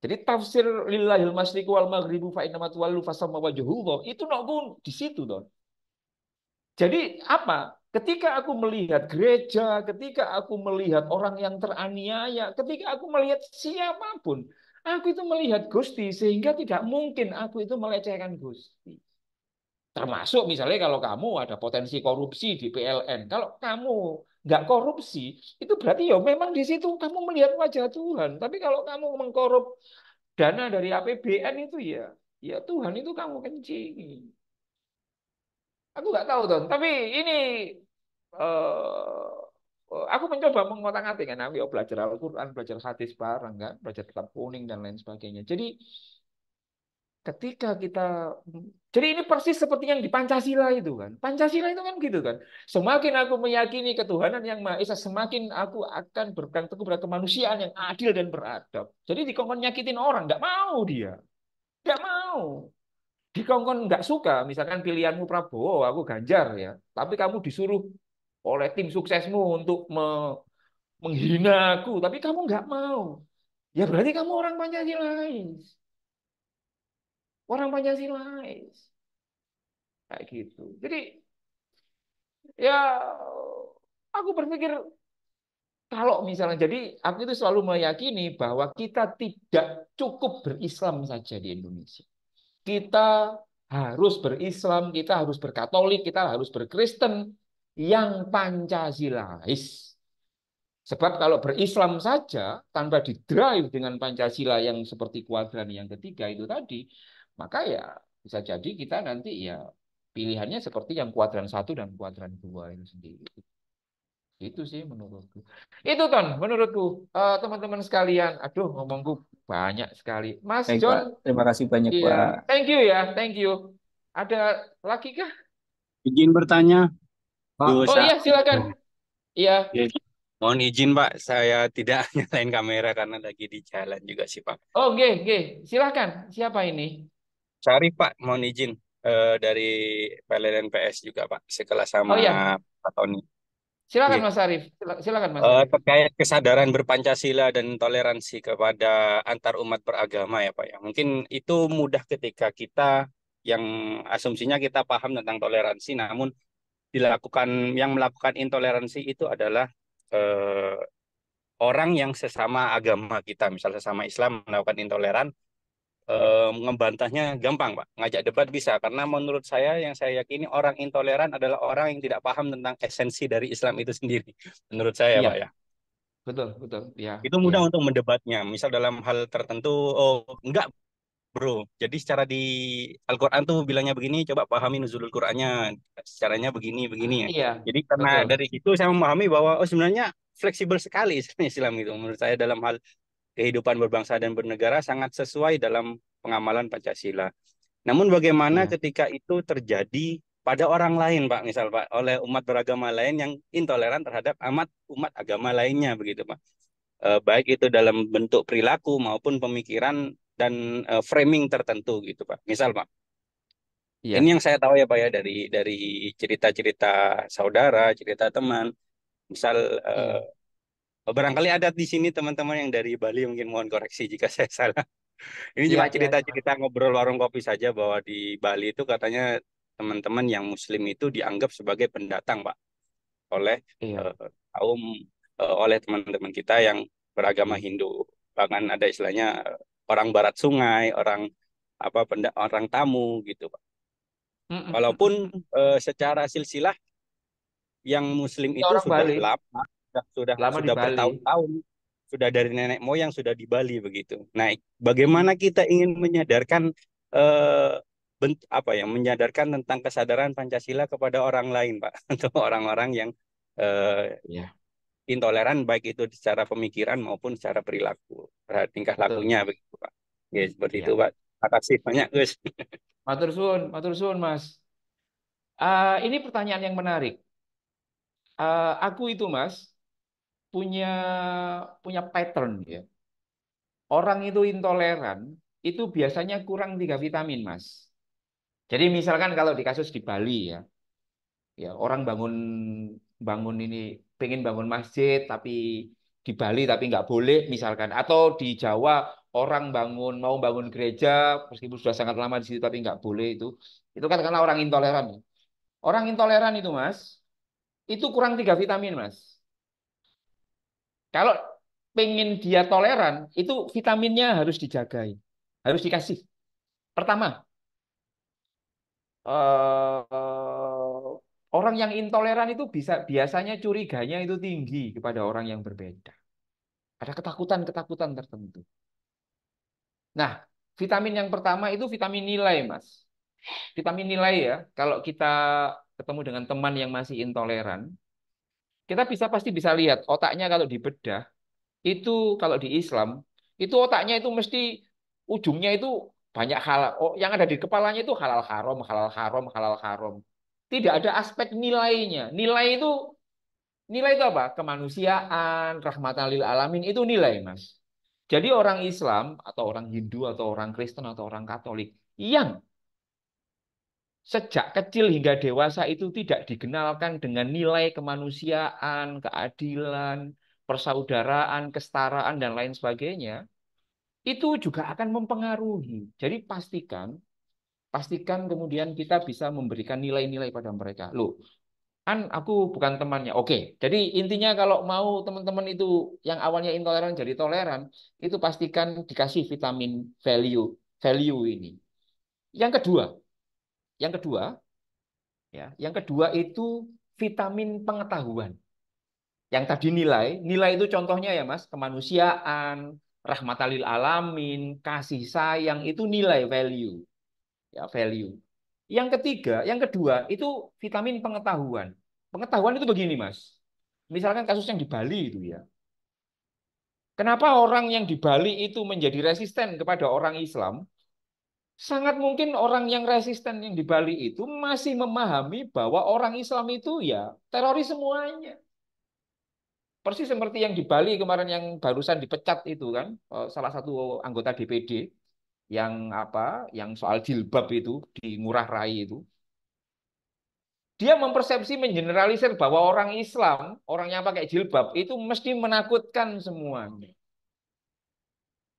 Jadi tafsir lillahil masyriqu wal maghribu fa inna tuwallu fasamma wajhullah itu nokku di situ, Don. Jadi apa? Ketika aku melihat gereja, ketika aku melihat orang yang teraniaya, ketika aku melihat siapapun, aku itu melihat Gusti sehingga tidak mungkin aku itu melecehkan Gusti. Termasuk misalnya kalau kamu ada potensi korupsi di PLN. Kalau kamu nggak korupsi, itu berarti ya memang di situ kamu melihat wajah Tuhan. Tapi kalau kamu mengkorup dana dari APBN itu ya, ya Tuhan itu kamu kencingi. Aku nggak tahu Don, tapi ini aku mencoba mengotak-atik kan, aku ya belajar Al-Quran, belajar hadis bareng kan, belajar kitab kuning dan lain sebagainya. Jadi ketika kita, jadi ini persis seperti yang di Pancasila itu kan. Pancasila itu kan gitu kan. Semakin aku meyakini ketuhanan yang Maha Esa, semakin aku akan berpegang teguh pada kemanusiaan yang adil dan beradab. Jadi dikongkon nyakitin orang, nggak mau dia, nggak mau. Dikongkon nggak suka, misalkan pilihanmu Prabowo, aku Ganjar ya. Tapi kamu disuruh oleh tim suksesmu untuk menghina aku, tapi kamu nggak mau. Ya berarti kamu orang Pancasilais, orang Pancasilais. Kayak gitu. Jadi ya aku berpikir kalau misalnya jadi aku itu selalu meyakini bahwa kita tidak cukup berislam saja di Indonesia. Kita harus berislam, kita harus berkatolik, kita harus berkristen yang Pancasilais. Sebab kalau berislam saja tanpa didrive dengan Pancasila yang seperti kuadran yang ketiga itu tadi, maka ya bisa jadi kita nanti ya pilihannya seperti yang kuadran satu dan kuadran dua itu sendiri. Itu sih menurutku. Itu Ton, menurutku. Teman-teman sekalian, aduh ngomongku banyak sekali. Mas Baik, John, Pak. Terima kasih banyak, iya, Pak. thank you ya, thank you. Ada lagi kah? Izin bertanya, Oh dosa. iya, silakan. Iya. Ya, mohon izin Pak, saya tidak nyalain kamera karena lagi di jalan juga sih Pak. Oh, silakan. Siapa ini? Syarif Pak, mohon izin dari PLN PS juga Pak, sekelas Oh sama iya, Pak Tony. silakan Iya. Mas Arif. Silakan Mas Arif. Terkait kesadaran berpancasila dan toleransi kepada antar umat beragama ya Pak ya. Mungkin itu mudah ketika kita yang asumsinya kita paham tentang toleransi, namun dilakukan yang melakukan intoleransi itu adalah eh, orang yang sesama agama kita, misal sesama Islam melakukan intoleran, Ya, ngebantahnya gampang, Pak. Ngajak debat bisa, karena menurut saya yang saya yakini orang intoleran adalah orang yang tidak paham tentang esensi dari Islam itu sendiri. Menurut saya, iya, Pak ya. betul, betul. Ya, Itu ya, mudah untuk mendebatnya. Misal dalam hal tertentu, oh enggak bro. Jadi secara di Al-Quran tuh bilangnya begini, coba pahami nuzulul Qurannya. Caranya begini, begini ya. iya, Jadi karena betul. dari situ saya memahami bahwa oh sebenarnya fleksibel sekali Islam itu. Menurut saya dalam hal kehidupan berbangsa dan bernegara sangat sesuai dalam pengamalan Pancasila. Namun bagaimana Iya, ketika itu terjadi pada orang lain, Pak, misal Pak, oleh umat beragama lain yang intoleran terhadap umat agama lainnya begitu, Pak. Baik itu dalam bentuk perilaku maupun pemikiran dan framing tertentu gitu, Pak. Misal, Pak, ini iya, yang saya tahu ya, Pak ya dari cerita-cerita saudara, cerita teman, misal iya, barangkali ada di sini teman-teman yang dari Bali mungkin mohon koreksi jika saya salah. Ini cuma siap, ya, siap. cerita-cerita ngobrol warung kopi saja bahwa di Bali itu katanya teman-teman yang Muslim itu dianggap sebagai pendatang, Pak, oleh Iya, eh, kaum oleh teman-teman kita yang beragama iya. Hindu. Bahkan ada istilahnya orang Barat Sungai, orang orang tamu gitu, Pak. Mm, mm, mm, Walaupun mm. secara silsilah yang Muslim Ini itu orang sudah Bali, lama, lama di sudah Bali. bertahun-tahun, sudah dari nenek moyang sudah di Bali begitu. Nah, Mm, bagaimana kita ingin menyadarkan eh, apa ya, menyadarkan tentang kesadaran Pancasila kepada orang lain, Pak, untuk orang-orang yang eh, Iya, intoleran baik itu secara pemikiran maupun secara perilaku, terhadap tingkah betul. lakunya begitu, Pak. Ya, seperti itu, Iya. Pak. Terima kasih banyak, Gus. Matur suwun, Mas. Ini pertanyaan yang menarik. Aku itu, Mas, punya punya pattern ya. Orang itu intoleran, itu biasanya kurang 3 vitamin, Mas. Jadi misalkan kalau di kasus di Bali ya, ya orang bangun bangun ini pengen bangun masjid tapi di Bali tapi nggak boleh misalkan, atau di Jawa orang mau bangun gereja meskipun sudah sangat lama di situ tapi nggak boleh itu kan karena orang intoleran. Orang intoleran itu, Mas, itu kurang 3 vitamin, Mas. Kalau pengen dia toleran, itu vitaminnya harus dijagai, harus dikasih. Pertama, orang yang intoleran itu biasanya curiganya itu tinggi kepada orang yang berbeda. Ada ketakutan-ketakutan tertentu. Nah, vitamin yang pertama itu vitamin nilai, Mas. Vitamin nilai ya, kalau kita ketemu dengan teman yang masih intoleran, kita pasti bisa lihat otaknya kalau dibedah, itu kalau di Islam, itu otaknya itu mesti ujungnya itu banyak hal, oh, yang ada di kepalanya itu halal haram, halal haram, halal haram. Tidak ada aspek nilainya. Nilai itu apa? Kemanusiaan, rahmatan lil alamin itu nilai, Mas. Jadi orang Islam atau orang Hindu atau orang Kristen atau orang Katolik yang sejak kecil hingga dewasa itu tidak dikenalkan dengan nilai kemanusiaan, keadilan, persaudaraan, kesetaraan dan lain sebagainya, itu juga akan mempengaruhi. Jadi pastikan kemudian kita bisa memberikan nilai-nilai pada mereka. Loh, kan aku bukan temannya. Oke, jadi intinya kalau mau teman-teman itu yang awalnya intoleran jadi toleran, itu pastikan dikasih vitamin value, value ini. Yang kedua, yang kedua, yang kedua itu vitamin pengetahuan. Yang tadi nilai itu contohnya ya Mas, kemanusiaan, rahmatalil alamin, kasih sayang itu nilai value, ya value. Yang kedua itu vitamin pengetahuan. Pengetahuan itu begini Mas. Misalkan kasus yang di Bali itu ya. Kenapa orang yang di Bali itu menjadi resisten kepada orang Islam? Sangat mungkin orang yang resisten yang di Bali itu masih memahami bahwa orang Islam itu ya teroris semuanya. Persis seperti yang di Bali kemarin yang barusan dipecat itu kan, salah satu anggota DPD yang yang soal jilbab itu di Ngurah Rai itu. Dia mempersepsi mengeneralisir bahwa orang Islam, orang yang pakai jilbab itu mesti menakutkan semuanya.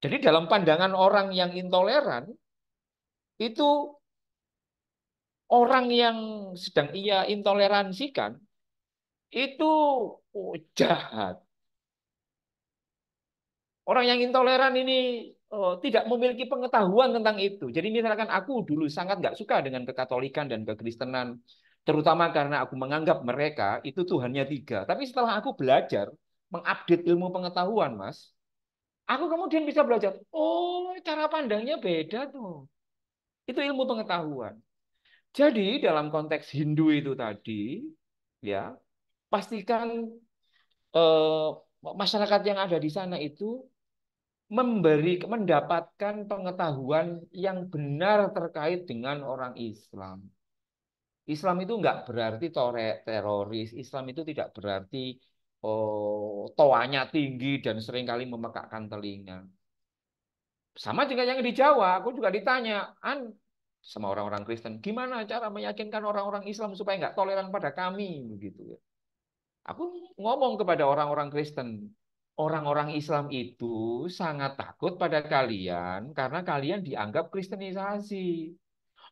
Jadi dalam pandangan orang yang intoleran, itu orang yang sedang ia intoleransikan, itu jahat. Orang yang intoleran ini tidak memiliki pengetahuan tentang itu. Jadi misalkan aku dulu sangat nggak suka dengan kekatolikan dan kekristenan, terutama karena aku menganggap mereka itu Tuhannya tiga. Tapi setelah aku belajar, mengupdate ilmu pengetahuan, Mas, aku kemudian bisa belajar, oh cara pandangnya beda tuh. Itu ilmu pengetahuan. Jadi dalam konteks Hindu itu tadi, ya pastikan eh, masyarakat yang ada di sana itu mendapatkan pengetahuan yang benar terkait dengan orang Islam. Islam itu enggak berarti teroris. Islam itu tidak berarti toanya tinggi dan seringkali memekakkan telinga. Sama dengan yang di Jawa, aku juga ditanya, sama orang-orang Kristen, gimana cara meyakinkan orang-orang Islam supaya enggak toleran pada kami, begitu ya. Aku ngomong kepada orang-orang Kristen, orang-orang Islam itu sangat takut pada kalian karena kalian dianggap kristenisasi.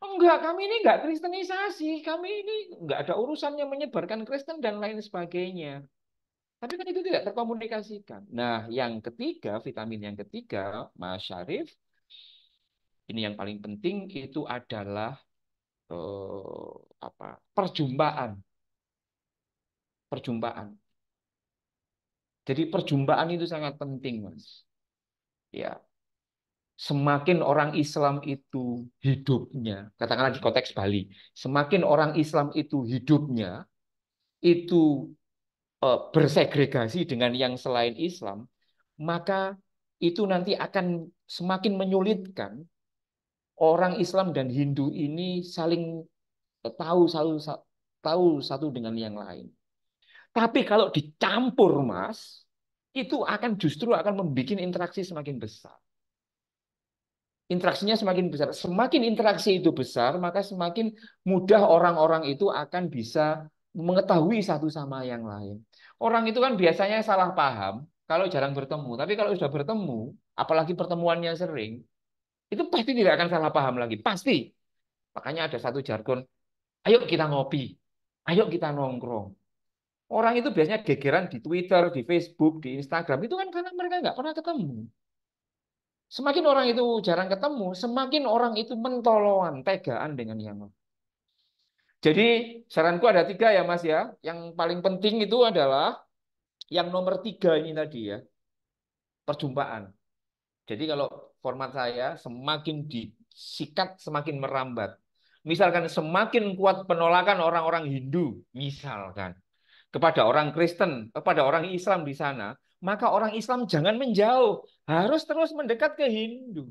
Enggak, kami ini enggak kristenisasi, kami ini enggak ada urusannya menyebarkan Kristen dan lain sebagainya. Tapi kan itu tidak terkomunikasikan. Nah, yang ketiga, vitamin yang ketiga, Mas Syarif, ini yang paling penting itu adalah perjumpaan. Perjumpaan. Jadi perjumpaan itu sangat penting, Mas. Ya, semakin orang Islam itu hidupnya, katakanlah di konteks Bali, semakin orang Islam itu hidupnya itu bersegregasi dengan yang selain Islam, maka itu nanti akan semakin menyulitkan orang Islam dan Hindu ini saling tahu tahu satu dengan yang lain. Tapi kalau dicampur, Mas, itu akan justru akan membuat interaksi semakin besar. Interaksinya semakin besar. Semakin interaksi itu besar, maka semakin mudah orang-orang itu akan bisa mengetahui satu sama yang lain. Orang itu kan biasanya salah paham kalau jarang bertemu. Tapi kalau sudah bertemu, apalagi pertemuannya sering, itu pasti tidak akan salah paham lagi. Pasti. Makanya ada satu jargon, ayo kita ngopi, ayo kita nongkrong. Orang itu biasanya gegeran di Twitter, di Facebook, di Instagram. Itu kan karena mereka nggak pernah ketemu. Semakin orang itu jarang ketemu, semakin orang itu mentoloan, tegaan dengan yang lain. Jadi saranku ada 3 ya Mas ya. Yang paling penting itu adalah yang nomor 3 ini tadi ya, perjumpaan. Jadi kalau format saya semakin disikat semakin merambat. Misalkan semakin kuat penolakan orang-orang Hindu, misalkan kepada orang Kristen, kepada orang Islam di sana, maka orang Islam jangan menjauh, harus terus mendekat ke Hindu.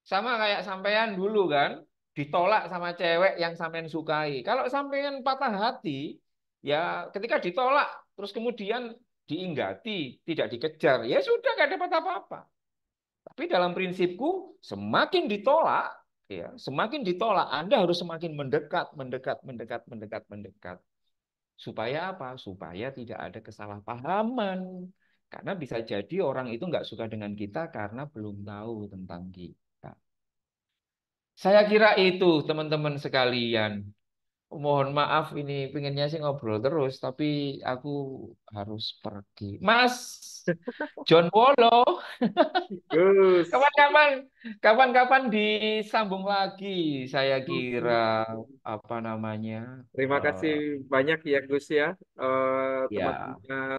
Sama kayak sampean dulu kan, ditolak sama cewek yang sampean sukai. Kalau sampean patah hati, ya ketika ditolak, terus kemudian diinggati, tidak dikejar, ya sudah gak dapat apa-apa. Tapi dalam prinsipku, semakin ditolak, ya semakin ditolak, Anda harus semakin mendekat, mendekat, mendekat, mendekat, mendekat. Supaya apa? Supaya tidak ada kesalahpahaman. Karena bisa jadi orang itu nggak suka dengan kita karena belum tahu tentang kita. Saya kira itu teman-teman sekalian. Mohon maaf ini pinginnya sih ngobrol terus, tapi aku harus pergi. Mas John Wolo, Gus. kapan-kapan, kapan-kapan disambung lagi. Saya kira Hmm. apa namanya? Terima kasih banyak ya Gus ya, Ya. teman-teman